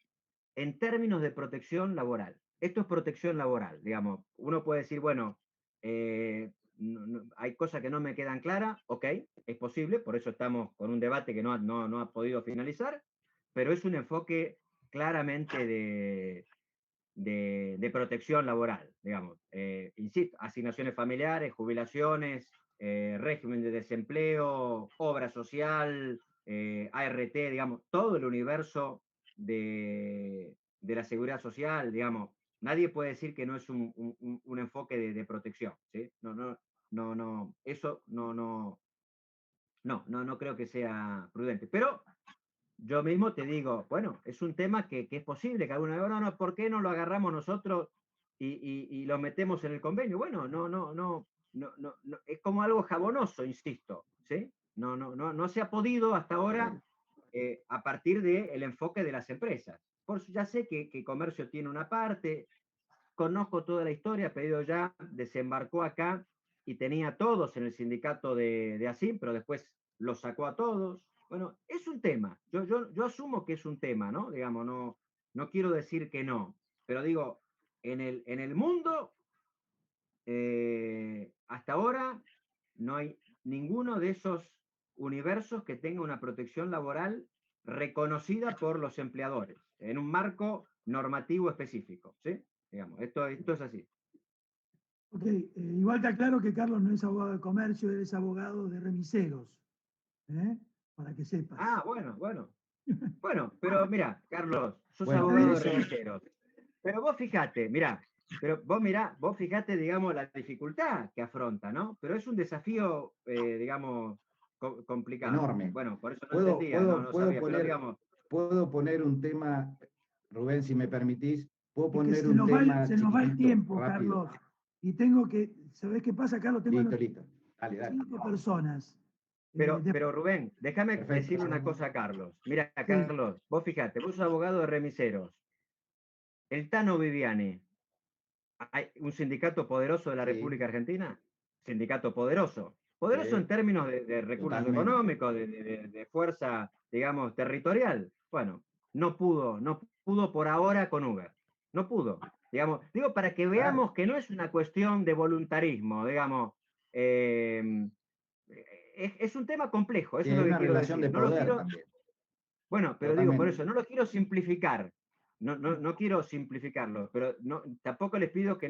[SPEAKER 3] en términos de protección laboral. Esto es protección laboral, digamos. Uno puede decir, bueno, hay cosas que no me quedan claras, ok, es posible, por eso estamos con un debate que no ha podido finalizar, pero es un enfoque claramente de protección laboral, digamos. Insisto, asignaciones familiares, jubilaciones, régimen de desempleo, obra social, ART, digamos, todo el universo de la seguridad social, digamos. Nadie puede decir que no es un enfoque de protección, ¿sí? Eso no creo que sea prudente. Pero yo mismo te digo, bueno, es un tema que es posible que alguna vez, no, ¿por qué no lo agarramos nosotros y lo metemos en el convenio? Bueno, no, es como algo jabonoso, insisto, ¿sí? No se ha podido hasta ahora a partir del enfoque de las empresas. Ya sé que comercio tiene una parte, conozco toda la historia, Pedido Ya desembarcó acá y tenía a todos en el sindicato de ASIM, pero después los sacó a todos. Bueno, es un tema. Yo asumo que es un tema, ¿no? Digamos, no quiero decir que no, pero digo, en el mundo, hasta ahora, no hay ninguno de esos universos que tenga una protección laboral reconocida por los empleadores, en un marco normativo específico, ¿sí? Digamos, esto es así.
[SPEAKER 2] Ok, igual te aclaro que Carlos no es abogado de comercio, él es abogado de remiseros, ¿eh? Para que sepas.
[SPEAKER 3] Ah, bueno. Bueno, pero mira, Carlos, sos
[SPEAKER 5] Bueno,
[SPEAKER 3] abogado de
[SPEAKER 5] eso-
[SPEAKER 3] remiseros. Pero vos fijate, vos fijate, digamos, la dificultad que afronta, ¿no? Pero es un desafío, digamos, complicado.
[SPEAKER 5] Enorme.
[SPEAKER 3] Bueno, por eso no
[SPEAKER 5] Puedo,
[SPEAKER 3] entendía,
[SPEAKER 5] puedo,
[SPEAKER 3] no
[SPEAKER 5] puedo
[SPEAKER 3] sabía, pero
[SPEAKER 5] poner,
[SPEAKER 3] digamos,
[SPEAKER 5] puedo poner un tema, Rubén, si me permitís, puedo
[SPEAKER 2] Es que
[SPEAKER 5] poner
[SPEAKER 2] se
[SPEAKER 5] un
[SPEAKER 2] nos va
[SPEAKER 5] tema
[SPEAKER 2] se nos va el
[SPEAKER 5] chiquitito,
[SPEAKER 2] tiempo,
[SPEAKER 5] rápido.
[SPEAKER 2] Carlos. Y tengo que, ¿sabés qué pasa, Carlos? Tengo
[SPEAKER 5] Listo, listo. Dale, dale.
[SPEAKER 2] 5 personas.
[SPEAKER 3] pero Rubén, déjame
[SPEAKER 5] Perfecto.
[SPEAKER 3] decirle una cosa a Carlos. Mira,
[SPEAKER 2] Sí.
[SPEAKER 3] Carlos, vos fijate, vos sos abogado de remiseros. El Tano Viviani, ¿hay un sindicato poderoso de la
[SPEAKER 5] Sí.
[SPEAKER 3] República Argentina? Sindicato poderoso. Poderoso
[SPEAKER 5] Sí.
[SPEAKER 3] en términos de recursos
[SPEAKER 5] Totalmente.
[SPEAKER 3] económicos, de fuerza, digamos, territorial. Bueno, no pudo por ahora con Uber. No pudo. Digamos, digo, para que veamos que no es una cuestión de voluntarismo, digamos. Es un tema complejo, eso
[SPEAKER 5] Sí,
[SPEAKER 3] es
[SPEAKER 5] hay
[SPEAKER 3] lo que
[SPEAKER 5] una
[SPEAKER 3] quiero
[SPEAKER 5] relación
[SPEAKER 3] decir.
[SPEAKER 5] de
[SPEAKER 3] No lo
[SPEAKER 5] poder
[SPEAKER 3] quiero,
[SPEAKER 5] también.
[SPEAKER 3] bueno, pero digo, por
[SPEAKER 5] Totalmente.
[SPEAKER 3] eso, no lo quiero simplificar. No quiero simplificarlo, pero tampoco les pido que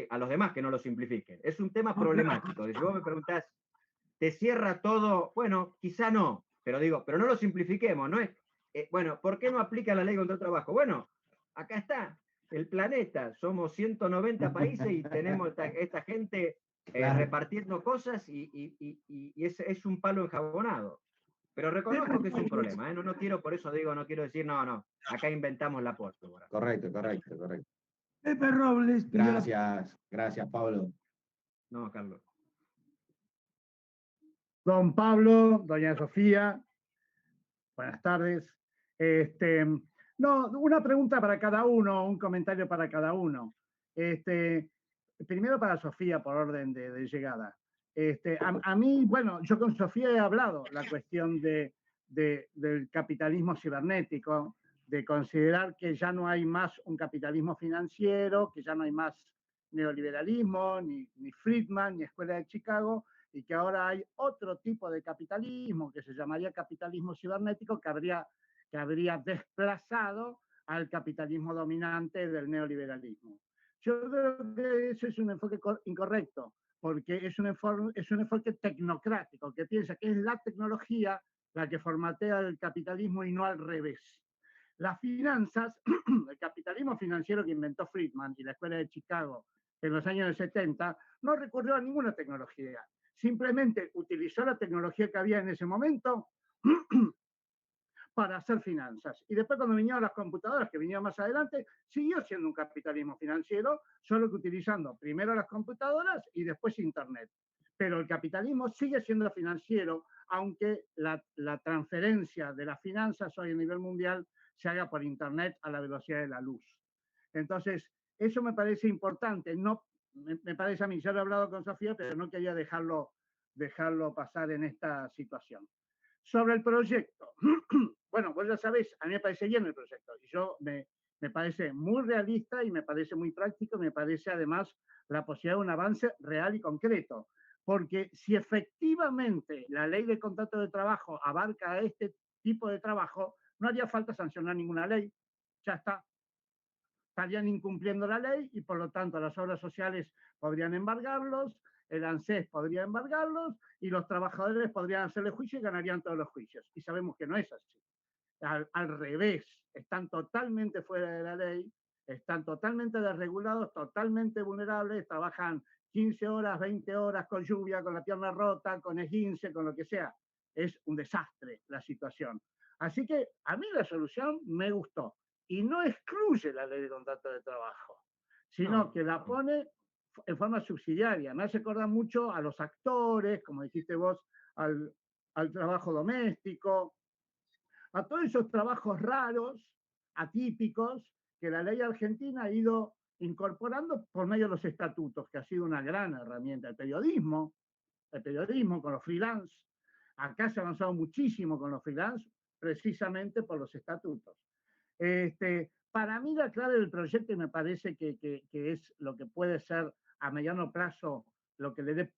[SPEAKER 3] a los demás que no lo simplifiquen. Es un tema problemático. Si vos me preguntás, ¿te cierra todo? Bueno, quizá no, pero digo, pero no lo simplifiquemos, ¿no es? Bueno, ¿por qué no aplica la ley contra el trabajo? Bueno, acá está, el planeta, somos 190 países y tenemos esta gente
[SPEAKER 5] Claro.
[SPEAKER 3] repartiendo cosas y es un palo enjabonado. Pero reconozco que es un problema, ¿eh? No quiero, por eso digo, no quiero decir, no, acá inventamos la pólvora.
[SPEAKER 5] Correcto, correcto, correcto.
[SPEAKER 2] Pepe Robles pidió la
[SPEAKER 5] Gracias, gracias, Pablo.
[SPEAKER 3] No, Carlos.
[SPEAKER 11] Don Pablo, doña Sofía, buenas tardes. No, una pregunta para cada uno, un comentario para cada uno. Primero para Sofía, por orden de llegada. A mí, bueno, yo con Sofía he hablado la cuestión del capitalismo cibernético, de considerar que ya no hay más un capitalismo financiero, que ya no hay más neoliberalismo, ni Friedman, ni Escuela de Chicago, y que ahora hay otro tipo de capitalismo que se llamaría capitalismo cibernético que habría desplazado al capitalismo dominante del neoliberalismo. Yo creo que eso es un enfoque incorrecto, porque es un enfoque tecnocrático, que piensa que es la tecnología la que formatea el capitalismo y no al revés. Las finanzas, el capitalismo financiero que inventó Friedman y la Escuela de Chicago en los años 70, no recurrió a ninguna tecnología. Simplemente utilizó la tecnología que había en ese momento para hacer finanzas. Y después cuando vinieron las computadoras, que vinieron más adelante, siguió siendo un capitalismo financiero, solo que utilizando primero las computadoras y después Internet. Pero el capitalismo sigue siendo financiero, aunque la transferencia de las finanzas hoy a nivel mundial se haga por Internet a la velocidad de la luz. Entonces, eso me parece importante. No, me parece a mí, ya lo he hablado con Sofía, pero no quería dejarlo pasar en esta situación. Sobre el proyecto. Bueno, vos ya sabéis, a mí me parece bien el proyecto. Y yo me parece muy realista y me parece muy práctico, me parece además la posibilidad de un avance real y concreto. Porque si efectivamente la ley de contrato de trabajo abarca a este tipo de trabajo, no haría falta sancionar ninguna ley. Ya está. Estarían incumpliendo la ley y por lo tanto las obras sociales podrían embargarlos, el ANSES podría embargarlos y los trabajadores podrían hacerle juicio y ganarían todos los juicios. Y sabemos que no es así. Al revés, están totalmente fuera de la ley, están totalmente desregulados, totalmente vulnerables, trabajan 15 horas, 20 horas con lluvia, con la pierna rota, con esguince, con lo que sea. Es un desastre la situación. Así que a mí la solución me gustó. Y no excluye la ley de contrato de trabajo, sino que la pone en forma subsidiaria. Me hace acordar mucho a los actores, como dijiste vos, al trabajo doméstico, a todos esos trabajos raros, atípicos, que la ley argentina ha ido incorporando por medio de los estatutos, que ha sido una gran herramienta. El periodismo con los freelance. Acá se ha avanzado muchísimo con los freelance, precisamente por los estatutos. Para mí la clave del proyecto, y me parece que es lo que puede ser a mediano plazo lo que le dé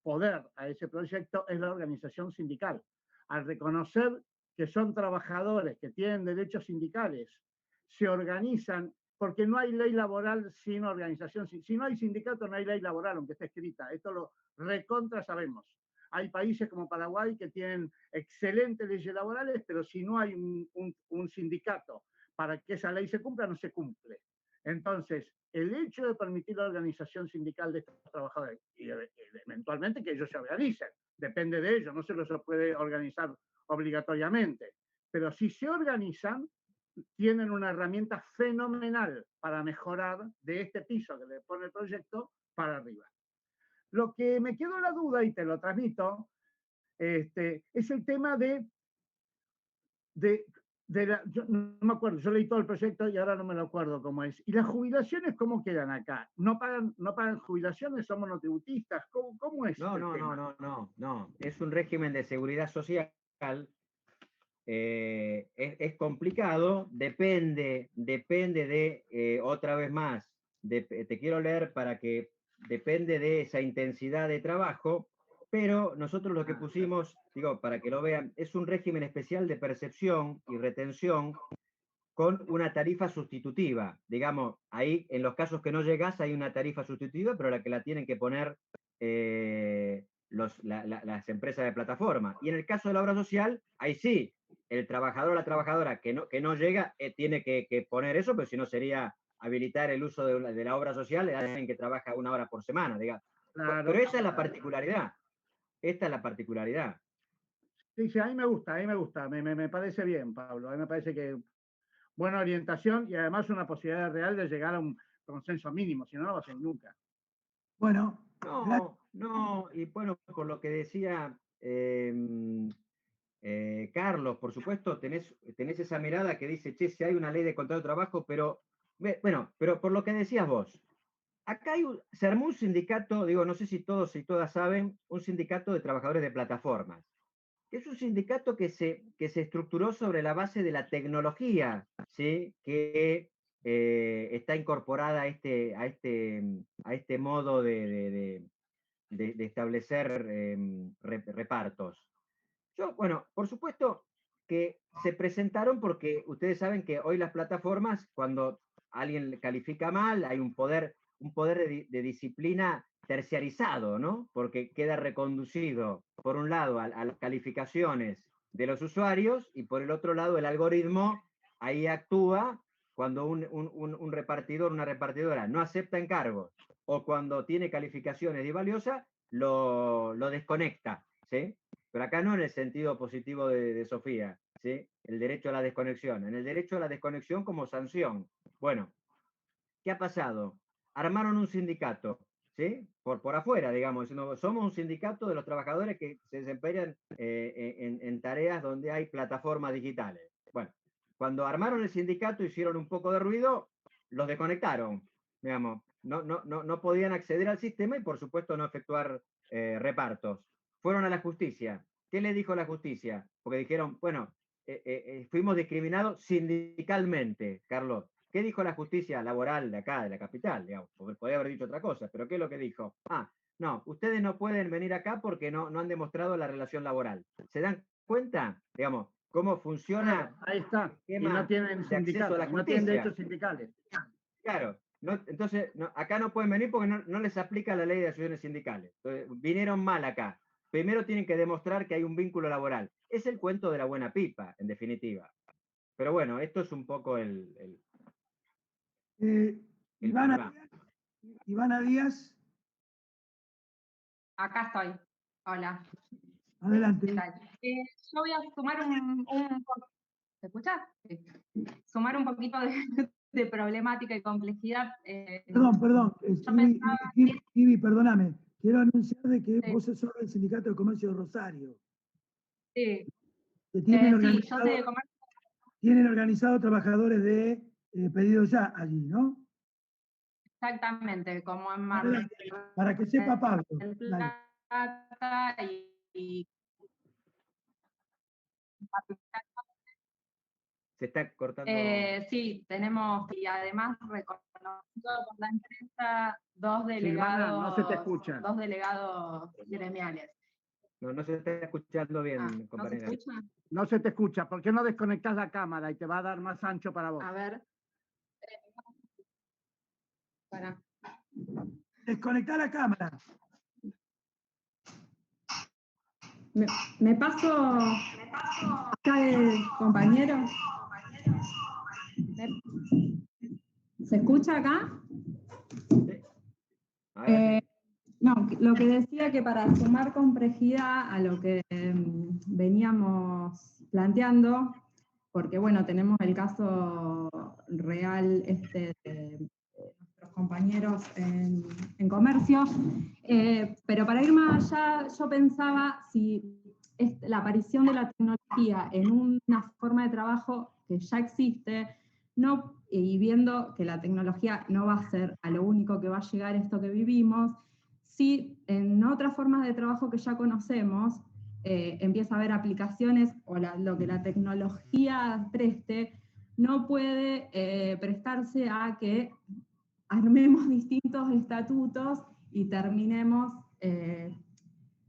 [SPEAKER 11] poder a ese proyecto, es la organización sindical. Al reconocer que son trabajadores, que tienen derechos sindicales, se organizan, porque no hay ley laboral sin organización. Si no hay sindicato, no hay ley laboral, aunque esté escrita. Esto lo recontra sabemos. Hay países como Paraguay que tienen excelentes leyes laborales, pero si no hay un sindicato para que esa ley se cumpla, no se cumple. Entonces, el hecho de permitir la organización sindical de estos trabajadores, y eventualmente que ellos se organicen, depende de ellos, no se los puede organizar obligatoriamente, pero si se organizan, tienen una herramienta fenomenal para mejorar de este piso que le pone el proyecto para arriba. Lo que me quedó la duda, y te lo transmito, es el tema yo no me acuerdo, yo leí todo el proyecto y ahora no me lo acuerdo cómo es. ¿Y las jubilaciones cómo quedan acá? ¿No pagan jubilaciones? ¿Son monotributistas? ¿Cómo es
[SPEAKER 3] No,
[SPEAKER 11] el tema?
[SPEAKER 3] no. Es un régimen de seguridad social. Es complicado, depende de, otra vez más, te quiero leer para que depende de esa intensidad de trabajo, pero nosotros lo que pusimos, digo, para que lo vean, es un régimen especial de percepción y retención con una tarifa sustitutiva. Digamos, ahí en los casos que no llegas hay una tarifa sustitutiva, pero la que la tienen que poner las empresas de plataforma. Y en el caso de la obra social, ahí sí, el trabajador o la trabajadora que no llega tiene que poner eso, pero si no sería habilitar el uso de la obra social a alguien que trabaja 1 hora por semana, digamos.
[SPEAKER 11] Claro,
[SPEAKER 3] pero esa es la particularidad. Esta es la particularidad.
[SPEAKER 11] Sí, a mí me gusta, me parece bien, Pablo, a mí me parece que buena orientación y además una posibilidad real de llegar a un consenso mínimo, si no, no va a ser nunca.
[SPEAKER 2] Bueno.
[SPEAKER 3] No, y bueno, por lo que decía Carlos, por supuesto, tenés esa mirada que dice, che, si hay una ley de contrato de trabajo, pero, bueno, pero por lo que decías vos, acá se armó un sindicato, digo, no sé si todos y todas saben, un sindicato de trabajadores de plataformas. Es un sindicato que se estructuró sobre la base de la tecnología, ¿sí? Que está incorporada a este modo de establecer repartos. Bueno, por supuesto que se presentaron porque ustedes saben que hoy las plataformas, cuando alguien califica mal, hay un poder de disciplina terciarizado, ¿no? Porque queda reconducido, por un lado, a las calificaciones de los usuarios y por el otro lado el algoritmo ahí actúa cuando un repartidor, una repartidora no acepta encargos o cuando tiene calificaciones valiosas, lo desconecta, ¿sí? Pero acá no en el sentido positivo de Sofía, ¿sí? El derecho a la desconexión. En el derecho a la desconexión como sanción. Bueno, ¿qué ha pasado? Armaron un sindicato, ¿sí? Por afuera, digamos, diciendo, somos un sindicato de los trabajadores que se desempeñan en tareas donde hay plataformas digitales. Bueno, cuando armaron el sindicato hicieron un poco de ruido, los desconectaron, digamos, no podían acceder al sistema y por supuesto no efectuar repartos. Fueron a la justicia. ¿Qué le dijo la justicia? Porque dijeron, bueno, fuimos discriminados sindicalmente, Carlos. ¿Qué dijo la justicia laboral de acá, de la capital? Digamos, podría haber dicho otra cosa, pero ¿qué es lo que dijo? No, ustedes no pueden venir acá porque no han demostrado la relación laboral. ¿Se dan cuenta, digamos, cómo funciona?
[SPEAKER 11] Claro, ahí está. Y no tienen sindicatos, no tienen derechos sindicales.
[SPEAKER 3] Claro, entonces acá no pueden venir porque no les aplica la ley de asociaciones sindicales. Entonces, vinieron mal acá. Primero tienen que demostrar que hay un vínculo laboral. Es el cuento de la buena pipa, en definitiva. Pero bueno, esto es un poco
[SPEAKER 2] Ivana Díaz.
[SPEAKER 12] Acá estoy. Hola.
[SPEAKER 2] Adelante.
[SPEAKER 12] ¿Qué tal? Yo voy a sumar ¿se escucha? Sí. Sumar un poquito de problemática y complejidad.
[SPEAKER 2] Perdón. Ivi, perdóname. Quiero anunciar de que
[SPEAKER 12] Sí.
[SPEAKER 2] vos sos del Sindicato de Comercio de Rosario.
[SPEAKER 12] Sí.
[SPEAKER 2] Que tienen,
[SPEAKER 12] sí, yo soy de comercio.
[SPEAKER 2] Tienen organizado trabajadores de pedido ya allí, ¿no?
[SPEAKER 12] Exactamente, como en Mar
[SPEAKER 2] Para que sepa Pablo.
[SPEAKER 12] del Plata y
[SPEAKER 3] se está cortando.
[SPEAKER 12] Sí, tenemos, y además reconocido por la empresa, dos
[SPEAKER 11] Silvana,
[SPEAKER 12] delegados,
[SPEAKER 11] no se te escucha.
[SPEAKER 12] dos delegados gremiales.
[SPEAKER 3] No se está escuchando bien,
[SPEAKER 12] ¿No se
[SPEAKER 3] compañera.
[SPEAKER 12] escucha?
[SPEAKER 11] No se te escucha. ¿Por qué no desconectas la cámara y te va a dar más ancho para vos?
[SPEAKER 12] A ver.
[SPEAKER 2] Desconectar la cámara.
[SPEAKER 13] Me paso acá el compañero. ¿Se escucha acá? No, lo que decía que para sumar complejidad a lo que veníamos planteando, porque bueno, tenemos el caso real de nuestros compañeros en comercio, pero para ir más allá, yo pensaba si la aparición de la tecnología en una forma de trabajo que ya existe, y viendo que la tecnología no va a ser a lo único que va a llegar esto que vivimos, si en otras formas de trabajo que ya conocemos empieza a haber aplicaciones o lo que la tecnología preste, no puede prestarse a que armemos distintos estatutos y terminemos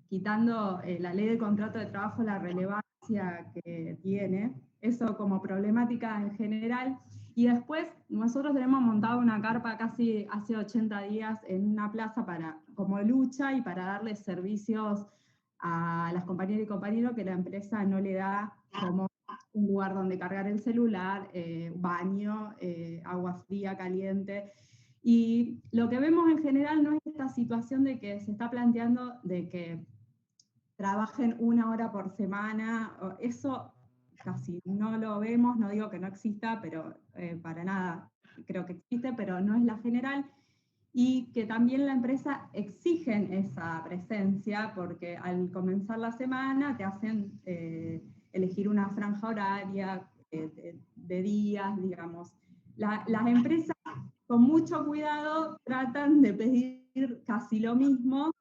[SPEAKER 13] quitando la ley de contrato de trabajo la relevancia que tiene, eso como problemática en general. Y después nosotros tenemos montado una carpa casi hace 80 días en una plaza como lucha y para darles servicios a las compañeras y compañeros que la empresa no le da, como un lugar donde cargar el celular, baño, agua fría, caliente. Y lo que vemos en general no es esta situación de que se está planteando de que trabajen 1 hora por semana, eso casi no lo vemos, no digo que no exista, pero para nada creo que existe, pero no es la general, y que también la empresa exigen esa presencia, porque al comenzar la semana te hacen elegir una franja horaria de días, digamos. Las empresas con mucho cuidado tratan de pedir casi lo mismo,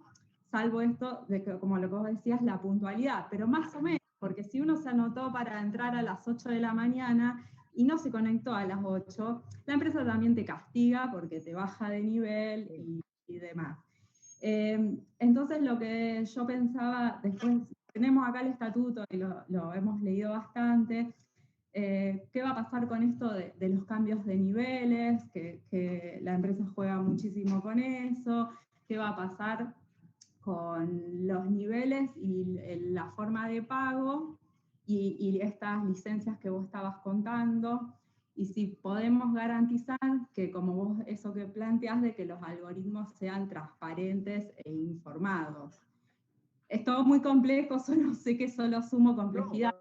[SPEAKER 13] salvo esto de que, como lo que vos decías, la puntualidad, pero más o menos, porque si uno se anotó para entrar a las 8 de la mañana y no se conectó a las 8, la empresa también te castiga porque te baja de nivel y demás. Entonces lo que yo pensaba, después tenemos acá el estatuto y lo hemos leído bastante, ¿qué va a pasar con esto de los cambios de niveles? Que la empresa juega muchísimo con eso. ¿Qué va a pasar con los niveles y la forma de pago y estas licencias que vos estabas contando? Y si podemos garantizar que, como vos eso que planteás, de que los algoritmos sean transparentes e informados. Es todo muy complejo, solo sé que solo sumo complejidad.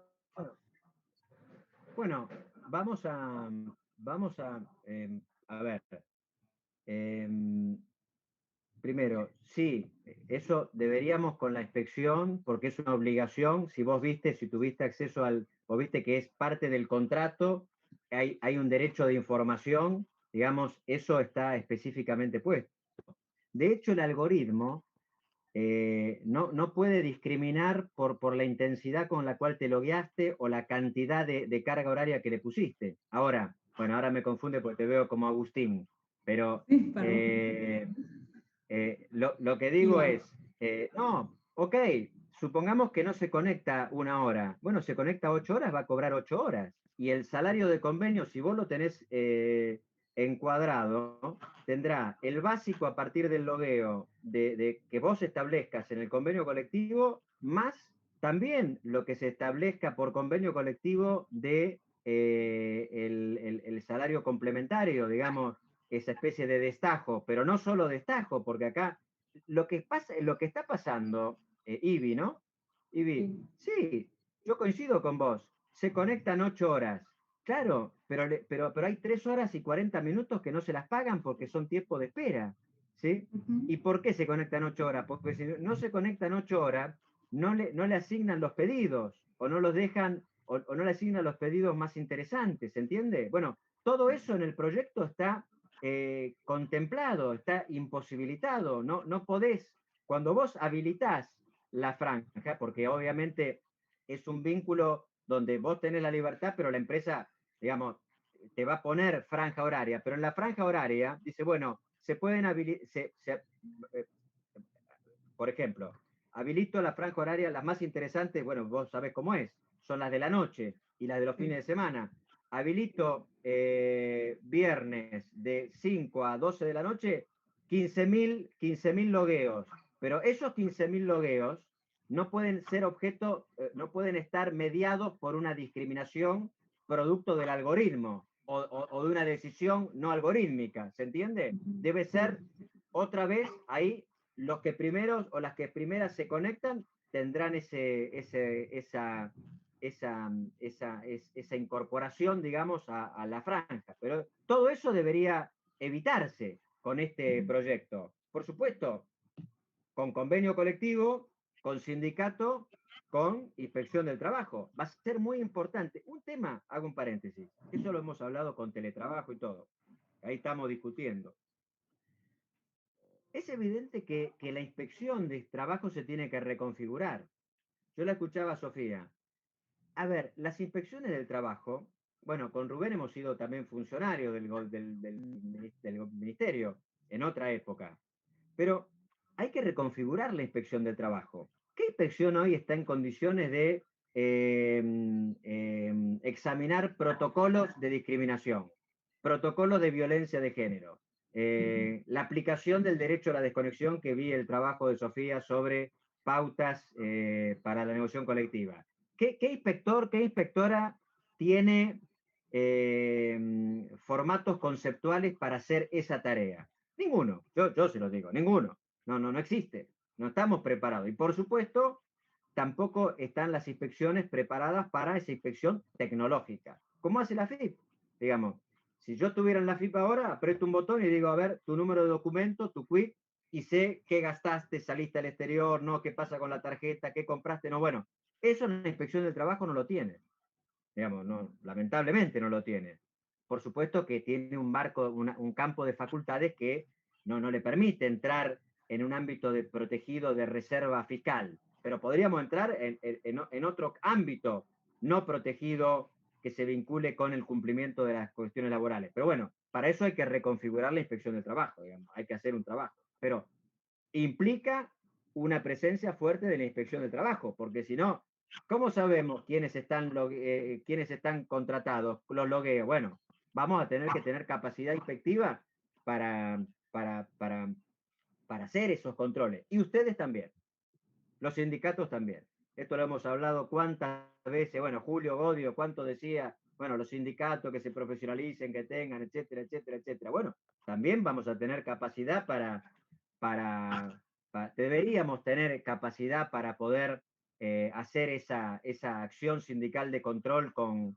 [SPEAKER 3] Bueno, vamos a ver. Primero, sí, eso deberíamos con la inspección, porque es una obligación, si tuviste acceso o viste que es parte del contrato, hay un derecho de información, digamos, eso está específicamente puesto. De hecho, el algoritmo no puede discriminar por la intensidad con la cual te logueaste o la cantidad de carga horaria que le pusiste. Ahora me confunde porque te veo como Agustín, pero lo que digo es, ok, supongamos que no se conecta 1 hora, bueno, se conecta 8 horas, va a cobrar 8 horas, y el salario de convenio, si vos lo tenés encuadrado, tendrá el básico a partir del logueo de que vos establezcas en el convenio colectivo, más también lo que se establezca por convenio colectivo de el salario complementario, digamos, esa especie de destajo, pero no solo destajo, porque acá lo que está pasando, Ivi, ¿no? Ivi, sí, yo coincido con vos, se conectan 8 horas, claro, pero hay 3 horas y 40 minutos que no se las pagan porque son tiempo de espera, ¿sí? ¿Y por qué se conectan 8 horas? Porque si no se conectan 8 horas, no le asignan los pedidos, o no los dejan, o no le asignan los pedidos más interesantes, ¿se entiende? Bueno, todo eso en el proyecto está contemplado, está imposibilitado, no podés, cuando vos habilitás la franja, porque obviamente es un vínculo donde vos tenés la libertad, pero la empresa, digamos, te va a poner franja horaria, pero en la franja horaria dice, bueno, se pueden habilitar, por ejemplo, habilito la franja horaria, las más interesantes, bueno, vos sabés cómo es, son las de la noche y las de los fines de semana. Habilito viernes de 5 a 12 de la noche, 15.000 logueos. Pero esos 15.000 logueos no pueden ser objeto, no pueden estar mediados por una discriminación producto del algoritmo o de una decisión no algorítmica, ¿se entiende? Debe ser otra vez ahí los que primeros o las que primeras se conectan tendrán esa incorporación, digamos, a la franja. Pero todo eso debería evitarse con este proyecto. Por supuesto, con convenio colectivo, con sindicato, con inspección del trabajo. Va a ser muy importante. Un tema, hago un paréntesis, eso lo hemos hablado con teletrabajo y todo. Ahí estamos discutiendo. Es evidente que la inspección de trabajo se tiene que reconfigurar. Yo la escuchaba a Sofía. A ver, las inspecciones del trabajo, bueno, con Rubén hemos sido también funcionarios del ministerio en otra época, pero hay que reconfigurar la inspección del trabajo. ¿Qué inspección hoy está en condiciones de examinar protocolos de discriminación, protocolos de violencia de género? La aplicación del derecho a la desconexión, que vi el trabajo de Sofía sobre pautas para la negociación colectiva. ¿Qué inspector, qué inspectora tiene formatos conceptuales para hacer esa tarea? Ninguno, yo se lo digo, ninguno. No existe, no estamos preparados. Y por supuesto, tampoco están las inspecciones preparadas para esa inspección tecnológica. ¿Cómo hace la FIP? Digamos, si yo tuviera en la FIP ahora, aprieto un botón y digo, a ver, tu número de documento, tu quit, y sé qué gastaste, saliste al exterior, no, qué pasa con la tarjeta, qué compraste, no, bueno, eso en la inspección del trabajo no lo tiene. Digamos, no, lamentablemente no lo tiene. Por supuesto que tiene un marco, un campo de facultades que no le permite entrar en un ámbito de protegido de reserva fiscal, pero podríamos entrar en otro ámbito no protegido que se vincule con el cumplimiento de las cuestiones laborales. Pero bueno, para eso hay que reconfigurar la inspección del trabajo, digamos, hay que hacer un trabajo. Pero implica una presencia fuerte de la inspección del trabajo, porque si no, ¿cómo sabemos quiénes están contratados? Los logueos. Bueno, vamos a tener que tener capacidad inspectiva para hacer esos controles. Y ustedes también. Los sindicatos también. Esto lo hemos hablado cuántas veces. Bueno, Julio Godio, cuánto decía, bueno, los sindicatos que se profesionalicen, que tengan, etcétera, etcétera, etcétera. Bueno, también vamos a tener capacidad deberíamos tener capacidad para poder hacer esa acción sindical de control con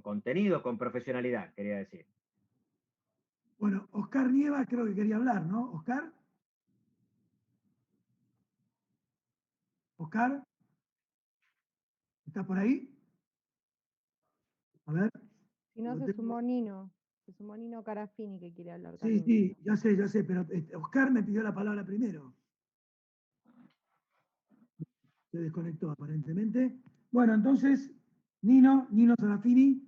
[SPEAKER 3] contenido, con profesionalidad, quería decir.
[SPEAKER 2] Bueno, Oscar Nieva creo que quería hablar, ¿no? ¿Oscar? ¿Oscar? ¿Estás por ahí? A ver.
[SPEAKER 8] Si no, se sumó Nino Carafini, que quiere hablar
[SPEAKER 2] Sí,
[SPEAKER 8] también.
[SPEAKER 2] sí, ya sé, pero Oscar me pidió la palabra primero. Se desconectó aparentemente. Bueno, entonces, Nino Sarafini.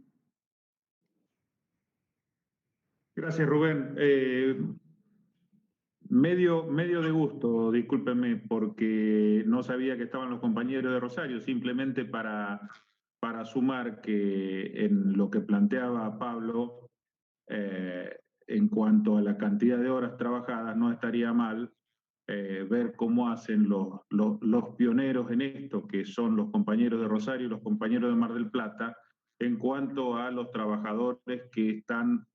[SPEAKER 7] Gracias, Rubén. Medio de gusto, discúlpenme, porque no sabía que estaban los compañeros de Rosario, simplemente para sumar que en lo que planteaba Pablo, en cuanto a la cantidad de horas trabajadas, no estaría mal ver cómo hacen los pioneros en esto, que son los compañeros de Rosario y los compañeros de Mar del Plata, en cuanto a los trabajadores que están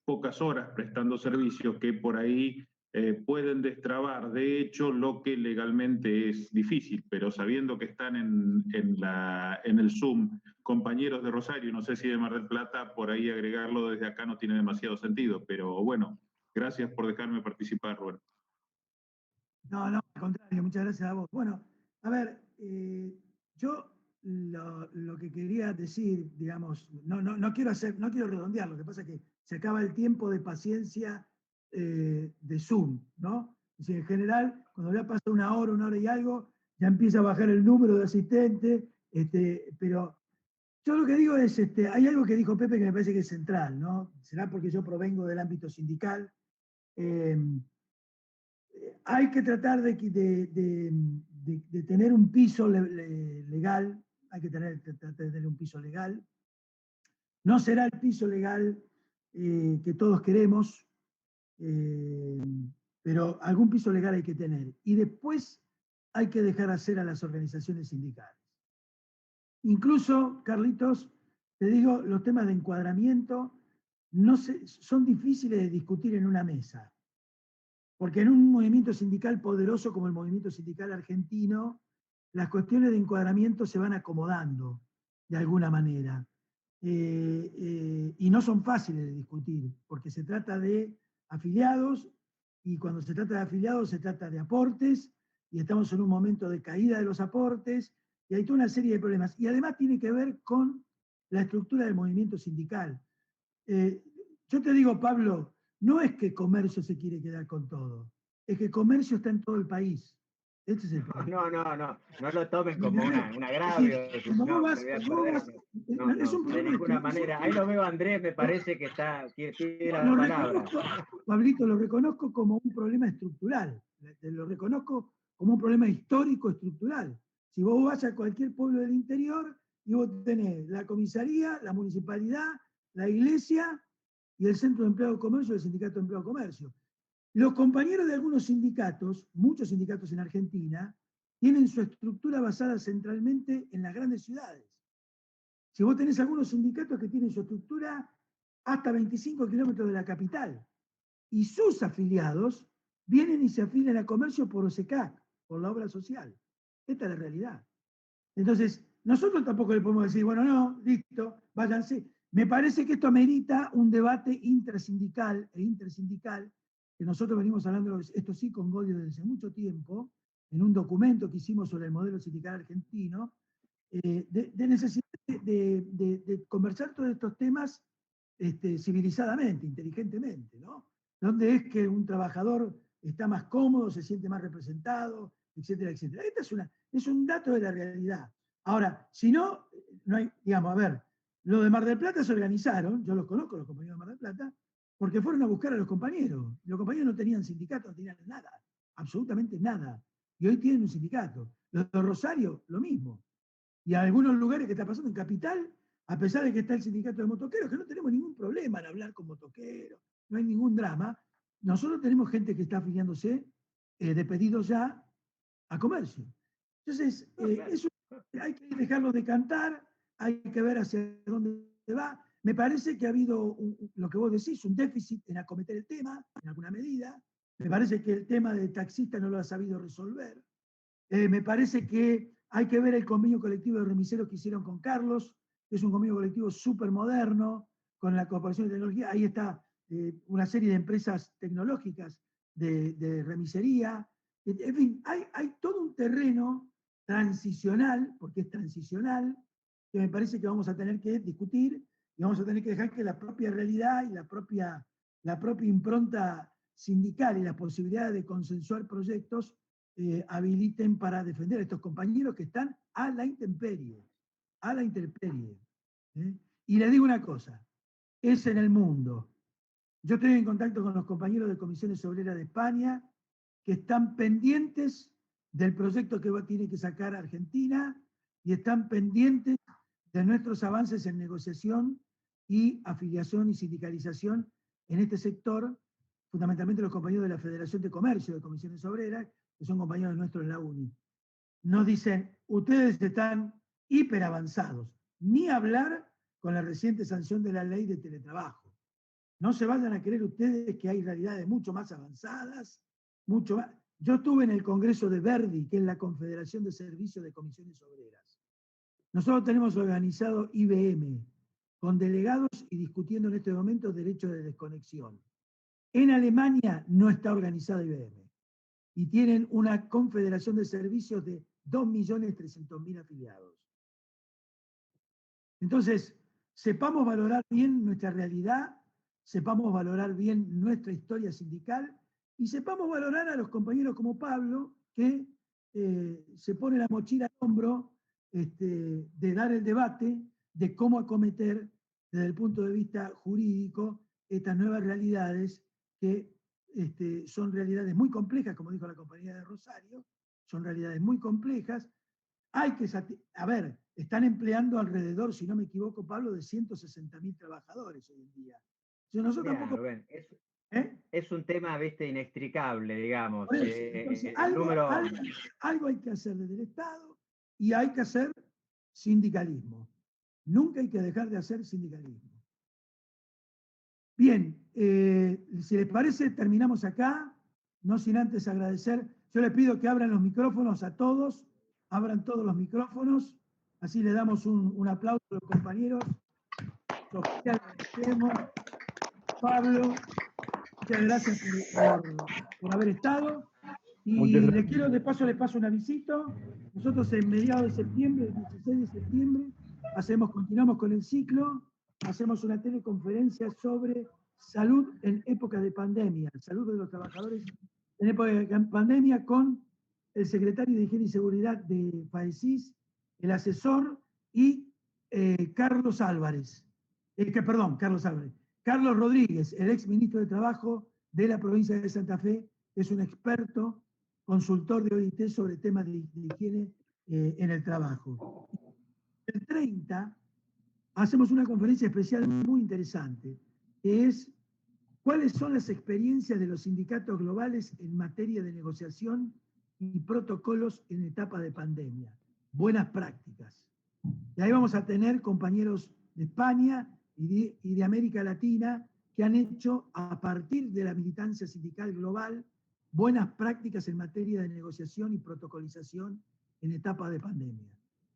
[SPEAKER 7] pocas horas prestando servicios, que por ahí pueden destrabar, de hecho, lo que legalmente es difícil, pero sabiendo que están en el Zoom compañeros de Rosario, no sé si de Mar del Plata, por ahí agregarlo desde acá no tiene demasiado sentido, pero bueno, gracias por dejarme participar, Rubén.
[SPEAKER 2] No, al contrario, muchas gracias a vos. Bueno, a ver, yo lo que quería decir, digamos, no quiero redondear, lo que pasa es que se acaba el tiempo de paciencia de Zoom, ¿no? Es decir, en general, cuando ya pasa una hora y algo, ya empieza a bajar el número de asistentes, pero yo lo que digo es, hay algo que dijo Pepe que me parece que es central, ¿no? Será porque yo provengo del ámbito sindical. Hay que tratar de tener un piso legal, hay que tratar de tener un piso legal. No será el piso legal que todos queremos, pero algún piso legal hay que tener. Y después hay que dejar hacer a las organizaciones sindicales. Incluso, Carlitos, te digo, los temas de encuadramiento son difíciles de discutir en una mesa. Porque en un movimiento sindical poderoso como el movimiento sindical argentino, las cuestiones de encuadramiento se van acomodando de alguna manera. Y no son fáciles de discutir, porque se trata de afiliados, y cuando se trata de afiliados se trata de aportes, y estamos en un momento de caída de los aportes, y hay toda una serie de problemas. Y además tiene que ver con la estructura del movimiento sindical. Yo te digo, Pablo, no es que comercio se quiere quedar con todo, es que comercio está en todo el país. Este es el problema.
[SPEAKER 3] No lo tomen como un agravio. De ninguna manera. Ahí lo veo a Andrés, me parece que tiene la palabra.
[SPEAKER 2] Pablito, lo reconozco como un problema estructural, lo reconozco como un problema histórico estructural. Si vos vas a cualquier pueblo del interior y vos tenés la comisaría, la municipalidad, la iglesia y el Centro de Empleo de Comercio, el Sindicato de Empleo de Comercio. Los compañeros de algunos sindicatos, muchos sindicatos en Argentina, tienen su estructura basada centralmente en las grandes ciudades. Si vos tenés algunos sindicatos que tienen su estructura hasta 25 kilómetros de la capital, y sus afiliados vienen y se afilian a comercio por OSECAC, por la obra social. Esta es la realidad. Entonces, nosotros tampoco le podemos decir, bueno, no, listo, váyanse. Me parece que esto amerita un debate intrasindical e intersindical, que nosotros venimos hablando, esto sí, con Godio desde hace mucho tiempo, en un documento que hicimos sobre el modelo sindical argentino, de necesidad de conversar todos estos temas civilizadamente, inteligentemente, ¿no? Donde es que un trabajador está más cómodo, se siente más representado, etcétera, etcétera. Es un dato de la realidad. Ahora, si no, no hay, digamos, a ver, lo de Mar del Plata se organizaron, yo los conozco, los compañeros de Mar del Plata, porque fueron a buscar a los compañeros. Los compañeros no tenían sindicato, no tenían nada, absolutamente nada. Y hoy tienen un sindicato. Los de Rosario, lo mismo. Y en algunos lugares que está pasando en Capital, a pesar de que está el sindicato de motoqueros, que no tenemos ningún problema en hablar con motoqueros, no hay ningún drama, nosotros tenemos gente que está afiliándose de pedido ya a comercio. Entonces, eso hay que dejarlo de cantar, hay que ver hacia dónde va. Me parece que ha habido, lo que vos decís, un déficit en acometer el tema, en alguna medida. Me parece que el tema del taxista no lo ha sabido resolver. Me parece que hay que ver el convenio colectivo de remiseros que hicieron con Carlos, que es un convenio colectivo súper moderno, con la Corporación de Tecnología. Ahí está una serie de empresas tecnológicas de remisería. En fin, hay todo un terreno transicional, porque es transicional, que me parece que vamos a tener que discutir y vamos a tener que dejar que la propia realidad y la propia impronta sindical y la posibilidad de consensuar proyectos habiliten para defender a estos compañeros que están a la intemperie. A la intemperie. Y les digo una cosa, es en el mundo. Yo estoy en contacto con los compañeros de Comisiones Obreras de España que están pendientes del proyecto que tiene que sacar Argentina y están pendientes de nuestros avances en negociación y afiliación y sindicalización en este sector, fundamentalmente los compañeros de la Federación de Comercio de Comisiones Obreras, que son compañeros nuestros en la UNI. Nos dicen, ustedes están hiper avanzados, ni hablar con la reciente sanción de la ley de teletrabajo. No se vayan a creer ustedes que hay realidades mucho más avanzadas, mucho más. Yo estuve en el Congreso de Verdi, que es la Confederación de Servicios de Comisiones Obreras. Nosotros tenemos organizado IBM, con delegados y discutiendo en este momento derechos de desconexión. En Alemania no está organizado IBM. Y tienen una confederación de servicios de 2.300.000 afiliados. Entonces, sepamos valorar bien nuestra realidad, sepamos valorar bien nuestra historia sindical y sepamos valorar a los compañeros como Pablo, que se pone la mochila al hombro de dar el debate de cómo acometer desde el punto de vista jurídico estas nuevas realidades que son realidades muy complejas, como dijo la compañía de Rosario, son realidades muy complejas. Hay que, a ver, están empleando alrededor, si no me equivoco, Pablo, de 160.000 trabajadores hoy en día. Entonces nosotros
[SPEAKER 3] Mira,
[SPEAKER 2] tampoco...
[SPEAKER 3] Rubén, Es un tema, viste, inextricable, digamos.
[SPEAKER 2] Por eso, entonces,
[SPEAKER 3] El
[SPEAKER 2] algo
[SPEAKER 3] número...
[SPEAKER 2] hay que hacer desde el Estado y hay que hacer sindicalismo. Nunca hay que dejar de hacer sindicalismo. Bien, si les parece, terminamos acá, no sin antes agradecer. Yo les pido que abran los micrófonos a todos, abran todos los micrófonos, así le damos un aplauso a los compañeros. Sofía, agradecemos. Pablo, muchas gracias por haber estado. Y de paso le paso un avisito. Nosotros en mediados de septiembre, el 16 de septiembre, continuamos con el ciclo, hacemos una teleconferencia sobre salud en época de pandemia, salud de los trabajadores en época de pandemia, con el secretario de Higiene y Seguridad de FAESIS, el asesor y Carlos Rodríguez, el ex ministro de Trabajo de la provincia de Santa Fe, que es un experto consultor de OIT sobre temas de higiene en el trabajo. El 30 hacemos una conferencia especial muy interesante, que es ¿cuáles son las experiencias de los sindicatos globales en materia de negociación y protocolos en etapa de pandemia? Buenas prácticas. Y ahí vamos a tener compañeros de España y de América Latina que han hecho, a partir de la militancia sindical global, buenas prácticas en materia de negociación y protocolización en etapa de pandemia.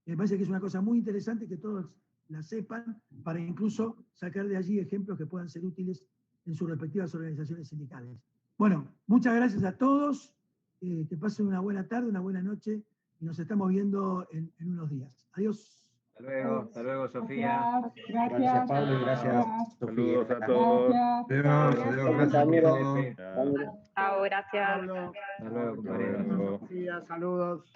[SPEAKER 2] Me parece que es una cosa muy interesante que todos la sepan, para incluso sacar de allí ejemplos que puedan ser útiles en sus respectivas organizaciones sindicales. Bueno, muchas gracias a todos, que pasen una buena tarde, una buena noche, y nos estamos viendo en unos días. Adiós.
[SPEAKER 3] Hasta luego, Sofía.
[SPEAKER 5] Gracias, Pablo, y gracias, Sofía.
[SPEAKER 7] Saludos a todos.
[SPEAKER 4] Gracias a todos.
[SPEAKER 12] Chao, gracias.
[SPEAKER 11] Pablo,
[SPEAKER 3] Hasta luego, compañeros.
[SPEAKER 11] Sofía, saludos.